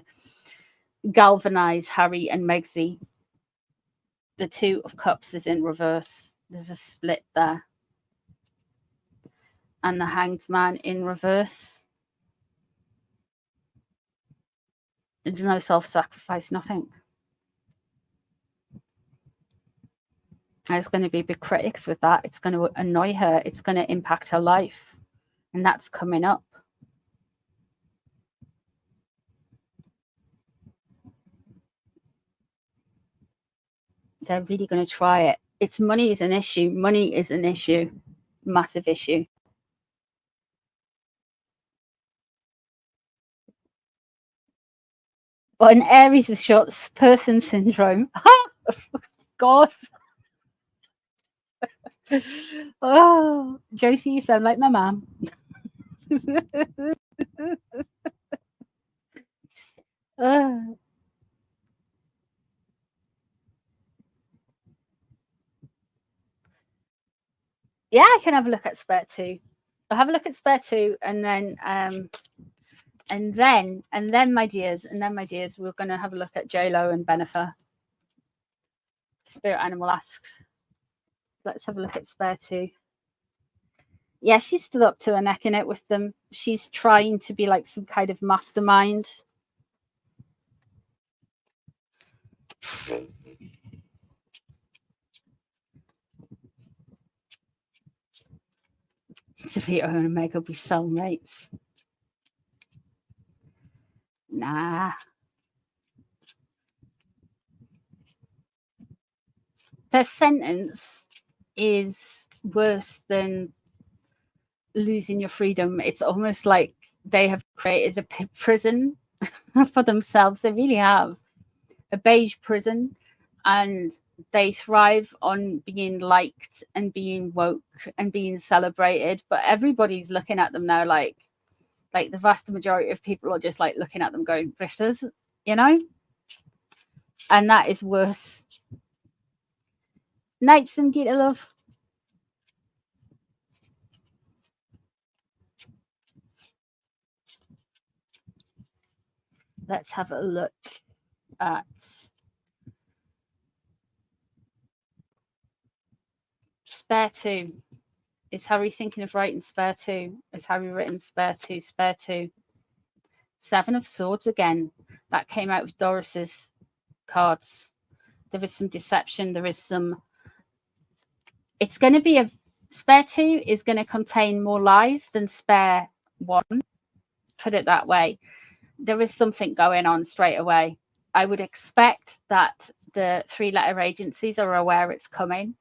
galvanize Harry and Meghan. The Two of Cups is in reverse. There's a split there. And the Hanged Man in reverse. There's no self-sacrifice, nothing. There's going to be big critics with that. It's going to annoy her. It's going to impact her life. And that's coming up. They're really going to try it. Money is an issue. Money is an issue. Massive issue. But an Aries with short person syndrome. God. Oh, Josie, you sound like my mom. Yeah, I can have a look at Spare 2. I'll have a look at Spare 2 and then my dears, we're going to have a look at JLo and Ben. Spirit animal asked. Let's have a look at spare 2. Yeah, she's still up to her neck in it with them. She's trying to be like some kind of mastermind. Vito and Meg will be soulmates. Nah. Their sentence is worse than losing your freedom. It's almost like they have created a prison for themselves. They really have. A beige prison, and they thrive on being liked and being woke and being celebrated, but everybody's looking at them now like the vast majority of people are just like looking at them going, grifters, you know? And that is worse. Night, some Gita love. Let's have a look at spare 2. Is Harry thinking of writing spare 2? Is Harry written spare 2? Spare 2. 7 of Swords again. That came out with Doris's cards. There is some deception. There is some. It's going to be a spare 2 is going to contain more lies than spare 1. Put it that way. There is something going on straight away. I would expect that the 3-letter agencies are aware it's coming,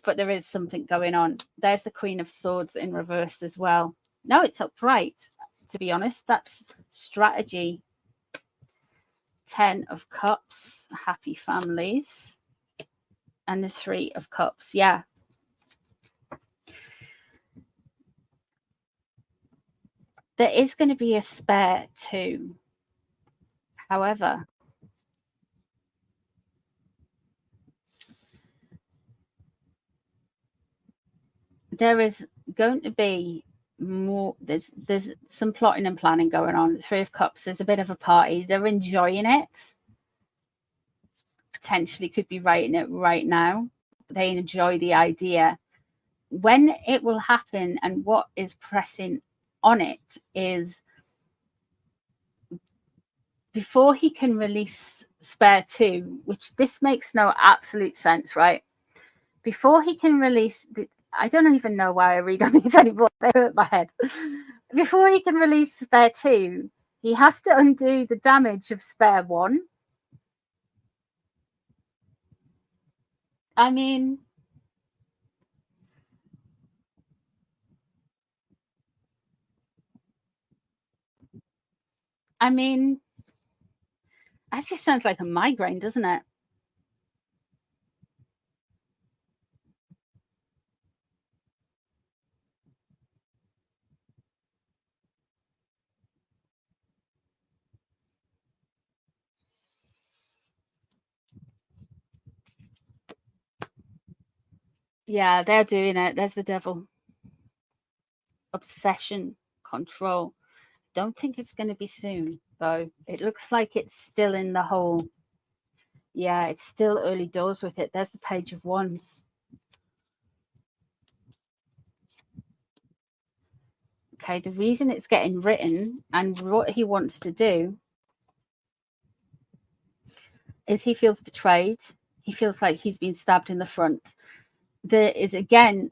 but there is something going on. There's the Queen of Swords in reverse as well. No, it's upright, to be honest. That's strategy. 10 of Cups, happy families. And the 3 of Cups, yeah. There is going to be a spare 2. However, there is going to be more. There's some plotting and planning going on. The 3 of Cups, there's a bit of a party. They're enjoying it. Potentially could be writing it right now. They enjoy the idea. When it will happen and what is pressing on it is before he can release spare 2, which this makes no absolute sense, right? Before he can release I don't even know why I read on these anymore. They hurt my head. Before he can release spare 2, he has to undo the damage of spare 1. I mean, that just sounds like a migraine, doesn't it? Yeah, they're doing it. There's the devil. Obsession, control. Don't think it's going to be soon, though. It looks like it's still in the whole. Yeah, it's still early doors with it. There's the Page of Wands. Okay, the reason it's getting written and what he wants to do is he feels betrayed. He feels like he's been stabbed in the front. There is, again,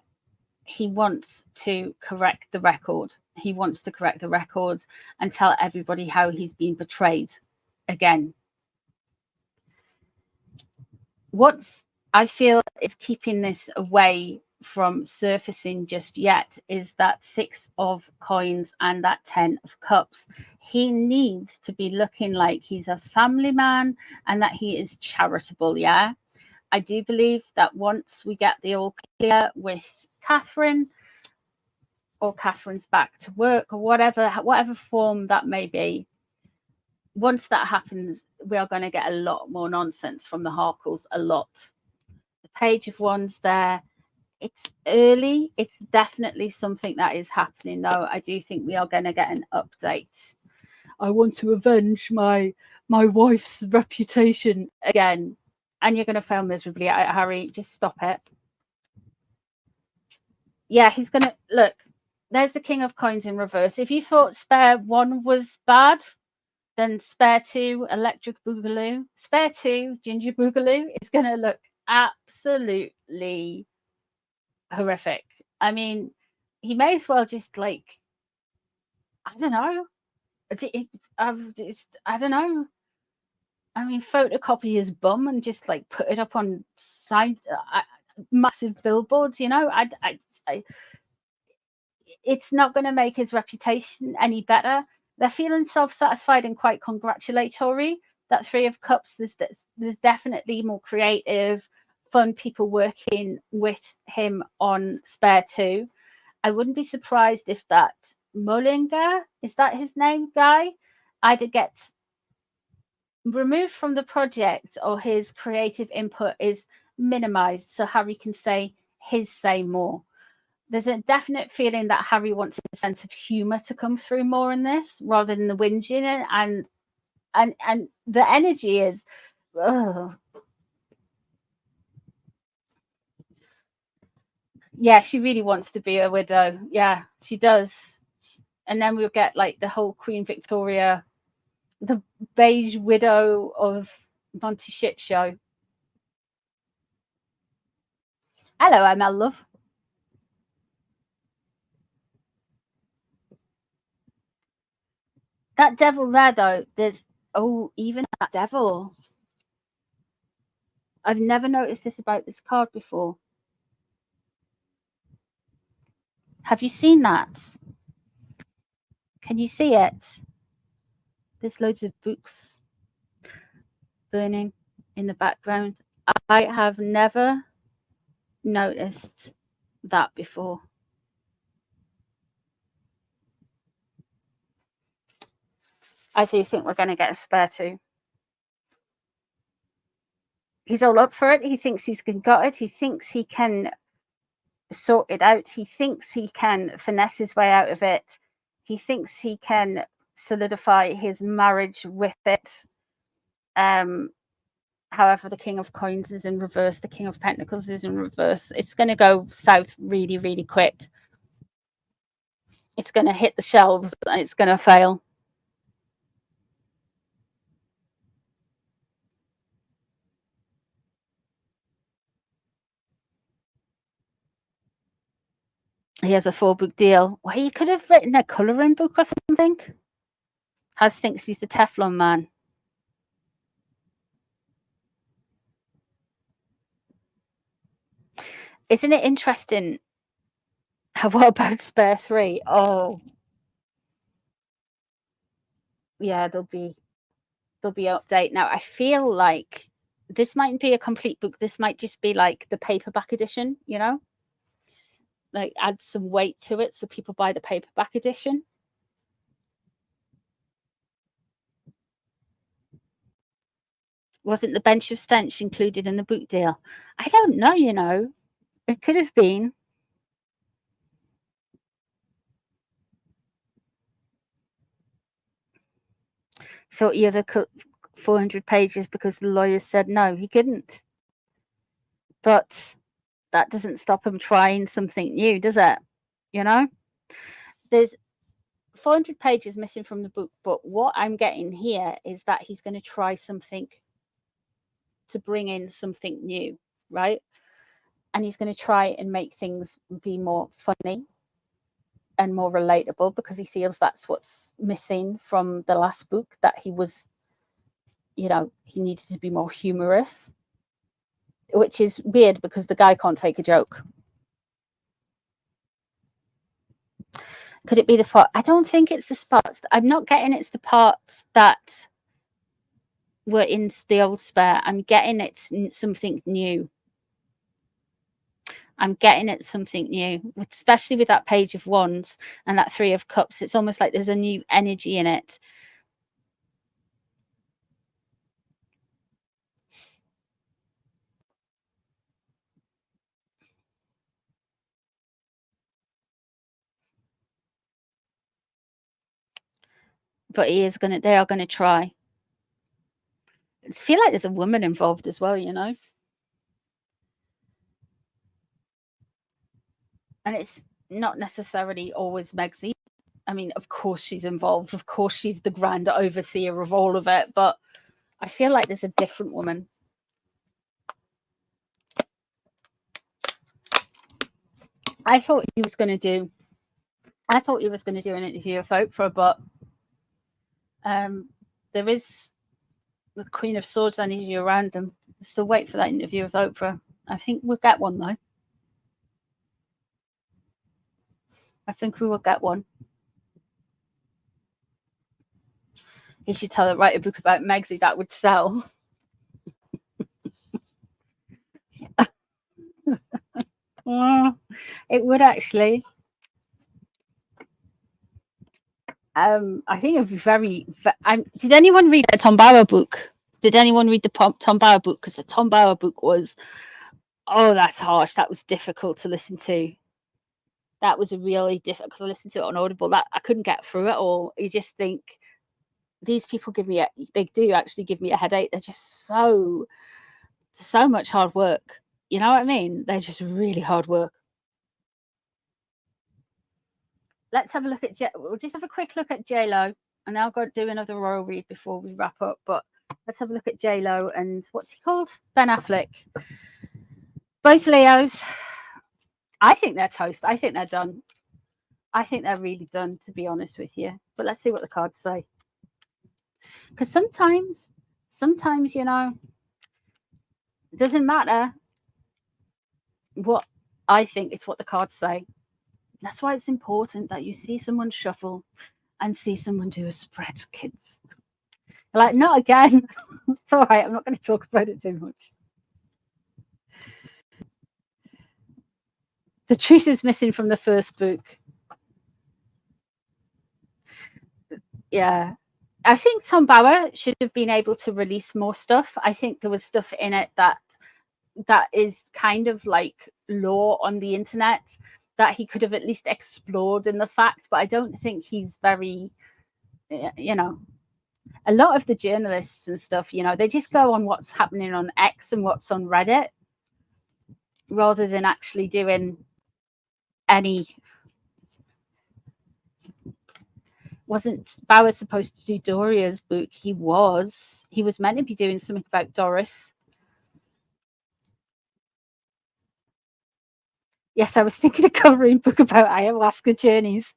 he wants to correct the record. He wants to correct the records and tell everybody how he's been betrayed again. What I feel is keeping this away from surfacing just yet is that 6 of Coins and that 10 of Cups. He needs to be looking like he's a family man and that he is charitable. Yeah, I do believe that once we get the all clear with Catherine, or Catherine's back to work, or whatever form that may be, once that happens, we are going to get a lot more nonsense from the Harkles. A lot. The Page of Wands there. It's early. It's definitely something that is happening, though. I do think we are going to get an update. I want to avenge my wife's reputation again. And you're going to fail miserably at it, Harry. Just stop it. Yeah, he's going to... Look, there's the King of Coins in reverse. If you thought spare 1 was bad, then spare 2, Electric Boogaloo. Spare 2, Ginger Boogaloo, is going to look absolutely horrific. I mean, he may as well just, like, I don't know. I don't know. I mean, photocopy his bum and just, like, put it up on massive billboards, you know? It's not going to make his reputation any better. They're feeling self-satisfied and quite congratulatory. That 3 of Cups, there's definitely more creative, fun people working with him on spare 2. I wouldn't be surprised if that Mullinger, is that his name, guy, either gets removed from the project or his creative input is minimized so Harry can say his say more. There's a definite feeling that Harry wants a sense of humor to come through more in this rather than the whinging, and the energy is yeah, she really wants to be a widow. Yeah, she does. And then we'll get like the whole Queen Victoria, the beige widow of Monty Shit Show. Hello, Emma, love. That devil there, though, there's... Oh, even that devil. I've never noticed this about this card before. Have you seen that? Can you see it? There's loads of books burning in the background. I have never noticed that before. I do think we're going to get a spare 2. He's all up for it. He thinks he's got it. He thinks he can sort it out. He thinks he can finesse his way out of it. He thinks he can solidify his marriage with it. However, the King of Coins is in reverse. The King of Pentacles is in reverse. It's going to go south really, really quick. It's going to hit the shelves and it's going to fail. He has a 4-book deal. Well, he could have written a colouring book or something. Has thinks he's the Teflon man. Isn't it interesting? What about spare 3? Oh, yeah, there'll be update. Now, I feel like this mightn't be a complete book. This might just be like the paperback edition, you know? Like add some weight to it so people buy the paperback edition. Wasn't the Bench of Stench included in the book deal? I don't know, you know. It could have been. Thought he had cut 400 pages because the lawyers said no, he couldn't. But that doesn't stop him trying something new, does it? You know? There's 400 pages missing from the book, but what I'm getting here is that he's going to try something to bring in something new, right? And he's going to try and make things be more funny and more relatable because he feels that's what's missing from the last book, that he was, you know, he needed to be more humorous, which is weird because the guy can't take a joke. Could it be the part? I don't think it's the spots. I'm not getting it's the parts that were in the old spare. I'm getting it's something new. I'm getting it something new, especially with that Page of Wands and that 3 of Cups. It's almost like there's a new energy in it. But they are going to try. I feel like there's a woman involved as well, you know. And it's not necessarily always Meghan. I mean, of course she's involved. Of course she's the grand overseer of all of it. But I feel like there's a different woman. I thought he was going to do an interview with Oprah, but there is the Queen of Swords. I need you around them. Still wait for that interview with Oprah. I think we'll get one though. I think we will get one. You should tell her, write a book about Meghan that would sell. It would actually. I think it would be very. Did anyone read the Tom Bauer book? Did anyone read the Tom Bauer book? Because the Tom Bauer book was, oh, that's harsh. That was difficult to listen to. That was a really difficult, because I listened to it on Audible. That I couldn't get through it all. You just think, these people they do actually give me a headache. They're just so much hard work. You know what I mean? They're just really hard work. Let's have a look at we'll just have a quick look at JLo, and I'll go do another royal read before we wrap up. But let's have a look at JLo and what's he called? Ben Affleck. Both Leos. I think they're toast. I think they're done. I think they're really done, to be honest with you. But let's see what the cards say. Because sometimes, you know, it doesn't matter what I think, it's what the cards say. That's why it's important that you see someone shuffle and see someone do a spread, kids. Like, not again. It's all right. I'm not going to talk about it too much. The truth is missing from the first book. Yeah. I think Tom Bauer should have been able to release more stuff. I think there was stuff in it that is kind of like lore on the internet that he could have at least explored in the fact, but I don't think he's very, you know, a lot of the journalists and stuff, you know, they just go on what's happening on X and what's on Reddit rather than actually doing any. Wasn't Bauer supposed to do Doria's book? He was meant to be doing something about Doris. Yes, I was thinking of covering a book about ayahuasca journeys.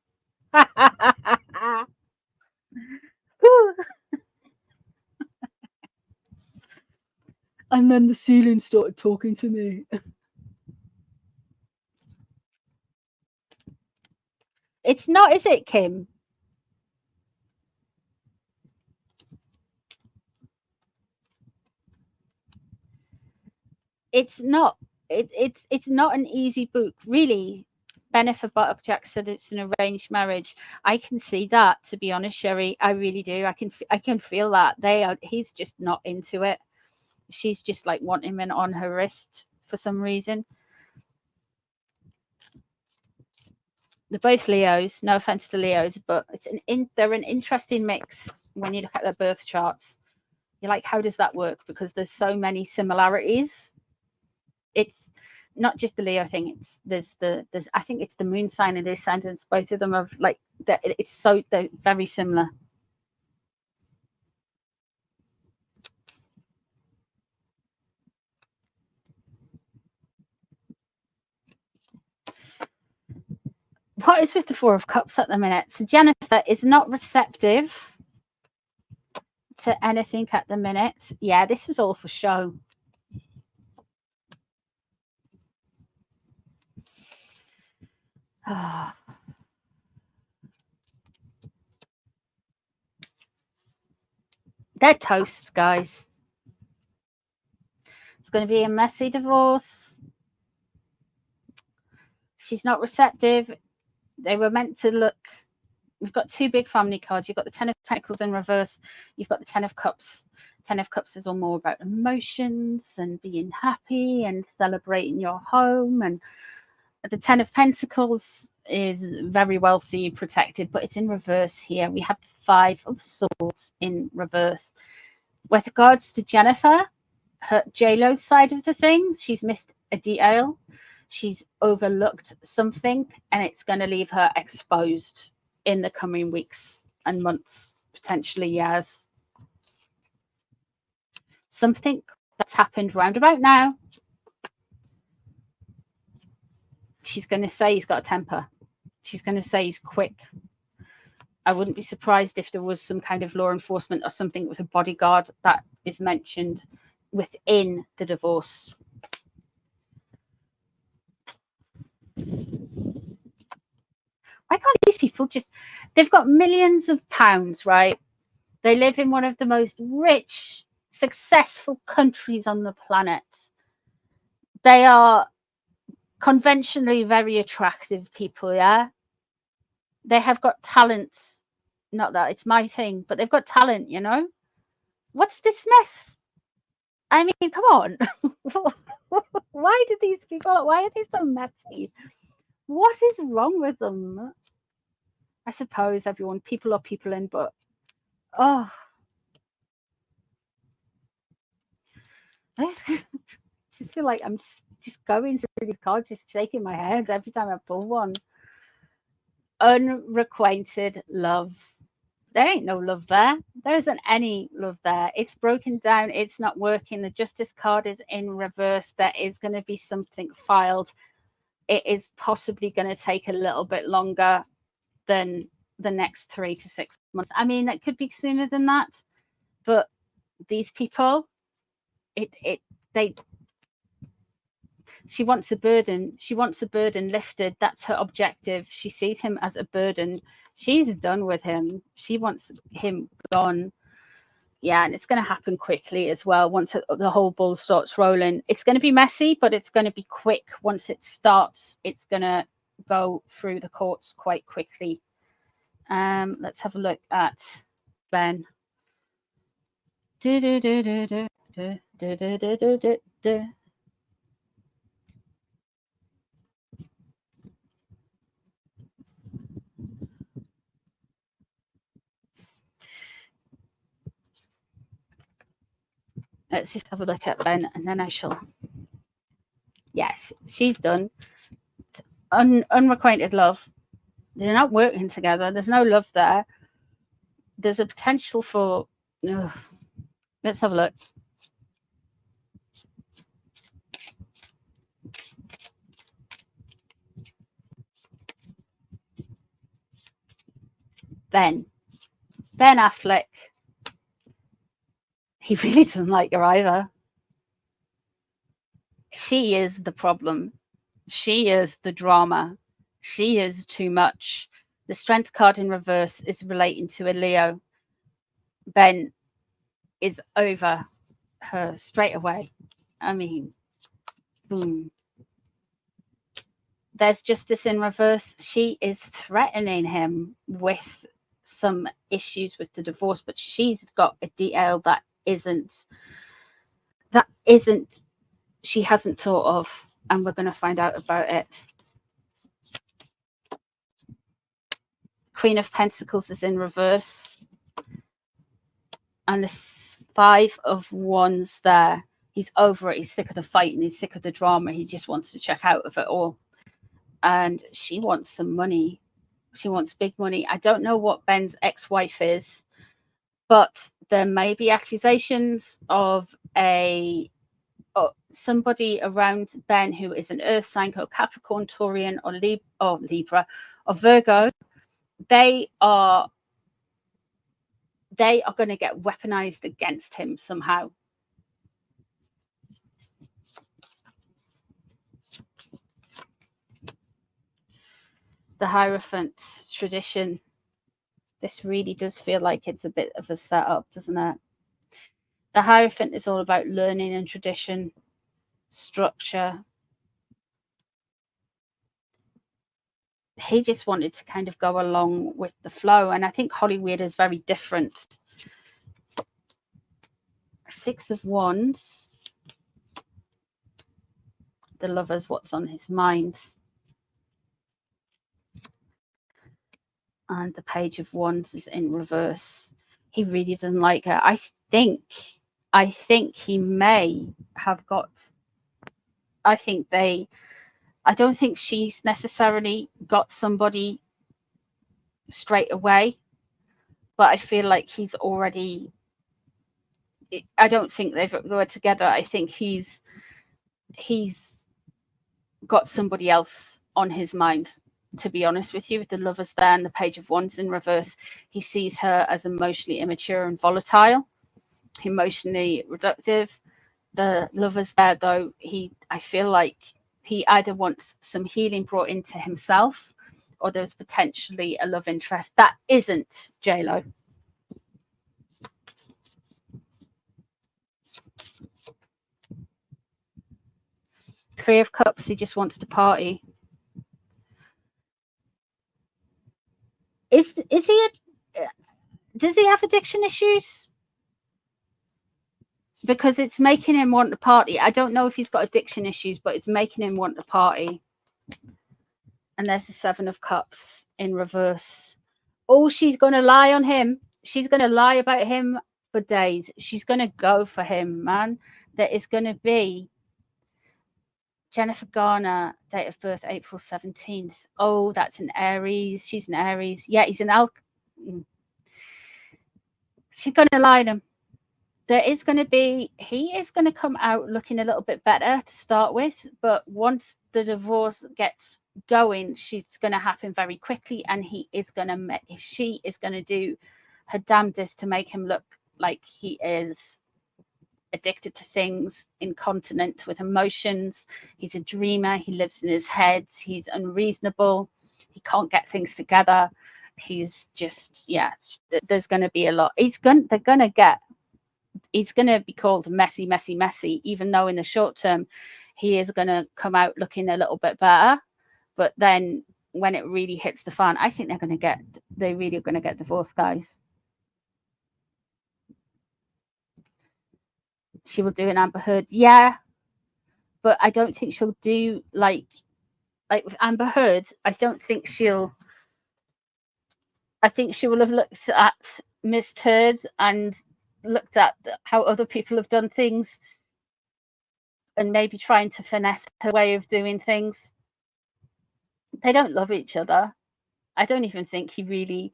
And then the ceiling started talking to me. It's not, is it, Kim? It's not. It's not an easy book, really. Benefit Buttockjack said it's an arranged marriage. I can see that, to be honest, Sherry. I really do. I can feel that he's just not into it. She's just like wanting him on her wrist for some reason. They're both Leos. No offense to Leos, but they're an interesting mix when you look at their birth charts. You're like, how does that work? Because there's so many similarities. It's not just the Leo thing. There's I think it's the moon sign and the ascendants. Both of them are like that. They're very similar. What is with the Four of Cups at the minute? So Jennifer is not receptive to anything at the minute. Yeah, this was all for show. They're toast, guys. It's going to be a messy divorce. She's not receptive. They were meant to look. We've got two big family cards. You've got the Ten of Pentacles in reverse. You've got the Ten of Cups. Ten of Cups is all more about emotions and being happy and celebrating your home. And the Ten of Pentacles is very wealthy, protected, but it's in reverse here. We have the Five of Swords in reverse. With regards to Jennifer, her JLo's side of the things, she's missed a detail. She's overlooked something, and it's going to leave her exposed in the coming weeks and months, potentially years. Something that's happened round about now. She's going to say he's got a temper. She's going to say he's quick. I wouldn't be surprised if there was some kind of law enforcement or something with a bodyguard that is mentioned within the divorce. Why can't these people just, they've got millions of pounds, right? They live in one of the most rich, successful countries on the planet. They are conventionally very attractive people, yeah? They have got talents. Not that it's my thing, but they've got talent, you know? What's this mess? I mean, come on. Why do these people, why are they so messy? What is wrong with them? I suppose everyone, people are people in, but oh. I just feel like I'm just going through these cards, just shaking my head every time I pull one. Unrequited love. There ain't no love there. There isn't any love there. It's broken down. It's not working. The justice card is in reverse. There is going to be something filed. It is possibly going to take a little bit longer than the next 3 to 6 months. I mean, it could be sooner than that, but these people, she wants a burden. She wants a burden lifted. That's her objective. She sees him as a burden. She's done with him. She wants him gone. Yeah, and it's going to happen quickly as well. Once the whole ball starts rolling, it's going to be messy, but it's going to be quick. Once it starts, it's going to go through the courts quite quickly. Let's have a look at Ben. Let's just have a look at Ben, and then I shall. Yes, she's done. Unrequited love. They're not working together. There's no love there. There's a potential for. Let's have a look. Ben Affleck. He really doesn't like her either. She is the problem. She is the drama. She is too much. The strength card in reverse is relating to a Leo. Ben is over her straight away. I mean, boom. There's justice in reverse. She is threatening him with some issues with the divorce, but she's got a detail that isn't she hasn't thought of, and we're going to find out about it. Queen of Pentacles is in reverse, and the 5 of Wands there. He's over it. He's sick of the fight and he's sick of the drama. He just wants to check out of it all. And she wants some money. She wants big money. I don't know what Ben's ex-wife is, but there may be accusations of somebody around Ben who is an earth sign, called Capricorn, Taurian, or Libra, or Virgo. They are going to get weaponized against him somehow. The Hierophant tradition. This really does feel like it's a bit of a setup, doesn't it? The Hierophant is all about learning and tradition, structure. He just wanted to kind of go along with the flow, and I think Hollywood is very different. 6 of Wands. The Lover's what's on his mind. And the Page of Wands is in reverse. He really doesn't like her. think he may have got, I don't think she's necessarily got somebody straight away, but I feel like he's already, I don't think they were together. I think he's got somebody else on his mind, to be honest with you. With the Lovers there and the Page of Wands in reverse, he sees her as emotionally immature and volatile, emotionally reductive. The Lovers there, though, I feel like he either wants some healing brought into himself, or there's potentially a love interest that isn't JLo. Three of Cups, he just wants to party. Does he have addiction issues? Because it's making him want to party. I don't know if he's got addiction issues, but it's making him want to party. And there's the Seven of Cups in reverse. Oh, she's going to lie on him. She's going to lie about him for days. She's going to go for him, man. There is going to be Jennifer Garner, date of birth April 17th. Oh, that's an Aries. She's an Aries. Yeah, he's an She's going to lie to him. There is going to be, he is going to come out looking a little bit better to start with, but once the divorce gets going, she's going to happen very quickly, and she is going to do her damnedest to make him look like he is addicted to things, incontinent with emotions. He's a dreamer. He lives in his head. He's unreasonable. He can't get things together. He's just, yeah, there's going to be a lot. He's going to be called messy, even though in the short term he is going to come out looking a little bit better. But then when it really hits the fan, I think they really are going to get divorced, guys. She will do an Amber Heard, yeah, but I don't think she'll do like with Amber Heard. I think she will have looked at Miss Turd and looked at how other people have done things and maybe trying to finesse her way of doing things. They don't love each other. I don't even think he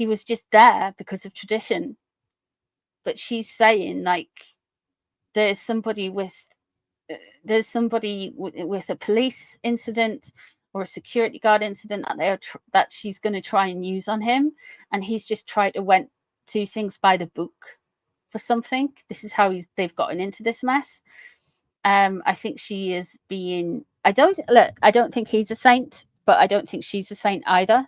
was just there because of tradition. But she's saying like there's somebody with a police incident or a security guard incident that she's going to try and use on him, and he's just tried to do things by the book for something. This is how they've gotten into this mess. I think she is being. I don't think he's a saint, but I don't think she's a saint either.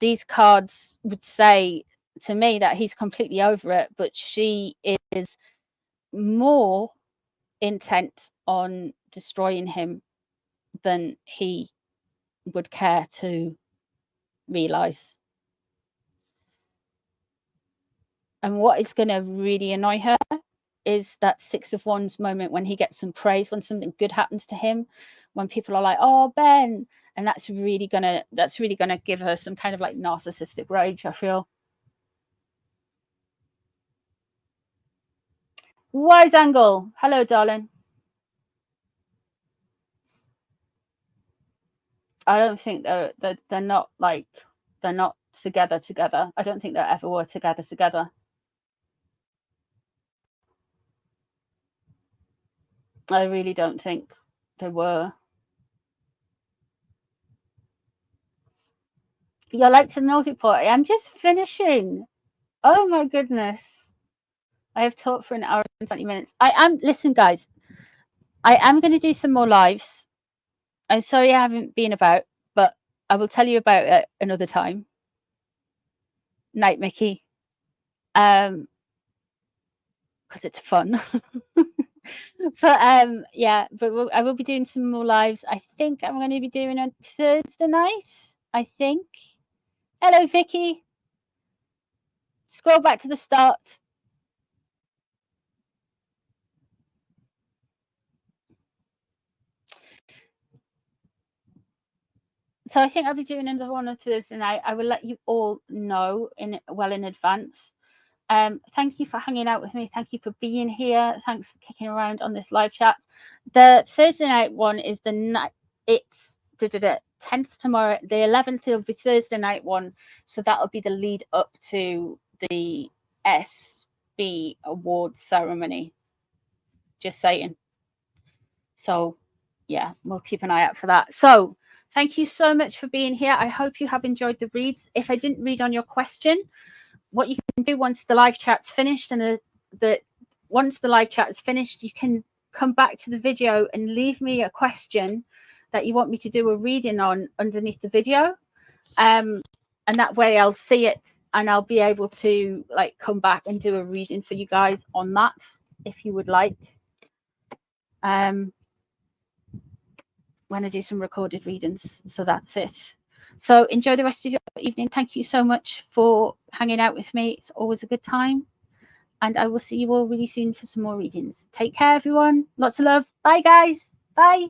These cards would say to me that he's completely over it, but she is more intent on destroying him than he would care to realize. And what is going to really annoy her is that Six of Wands moment when he gets some praise, when something good happens to him, when people are like, oh, Ben, and that's really gonna give her some kind of like narcissistic rage, I feel. Wise Angle, hello darling. I don't think they're not together. I don't think they ever were together. I really don't think they were. You're like to Naughty Party. I'm just finishing. Oh my goodness. I have talked for an hour and 20 minutes. Listen, guys, I am going to do some more lives. I'm sorry I haven't been about, but I will tell you about it another time. Night, Mickey. Because it's fun. But yeah, but I will be doing some more lives. I think I'm going to be doing on Thursday night, I think. Hello, Vicky. Scroll back to the start. So I think I'll be doing another one on Thursday night. I will let you all know well in advance. Thank you for hanging out with me. Thank you for being here. Thanks for kicking around on this live chat. The Thursday night one is the night. It's 10th tomorrow. The 11th will be Thursday night one. So that'll be the lead up to the SB Awards ceremony. Just saying. So yeah, we'll keep an eye out for that. So thank you so much for being here. I hope you have enjoyed the reads. If I didn't read on your question, what you can do once the live chat's finished, and once the live chat is finished, you can come back to the video and leave me a question that you want me to do a reading on underneath the video. And that way I'll see it and I'll be able to like come back and do a reading for you guys on that if you would like. When I do some recorded readings. So that's it. So enjoy the rest of your evening. Thank you so much for hanging out with me. It's always a good time. And I will see you all really soon for some more readings. Take care, everyone. Lots of love. Bye, guys. Bye.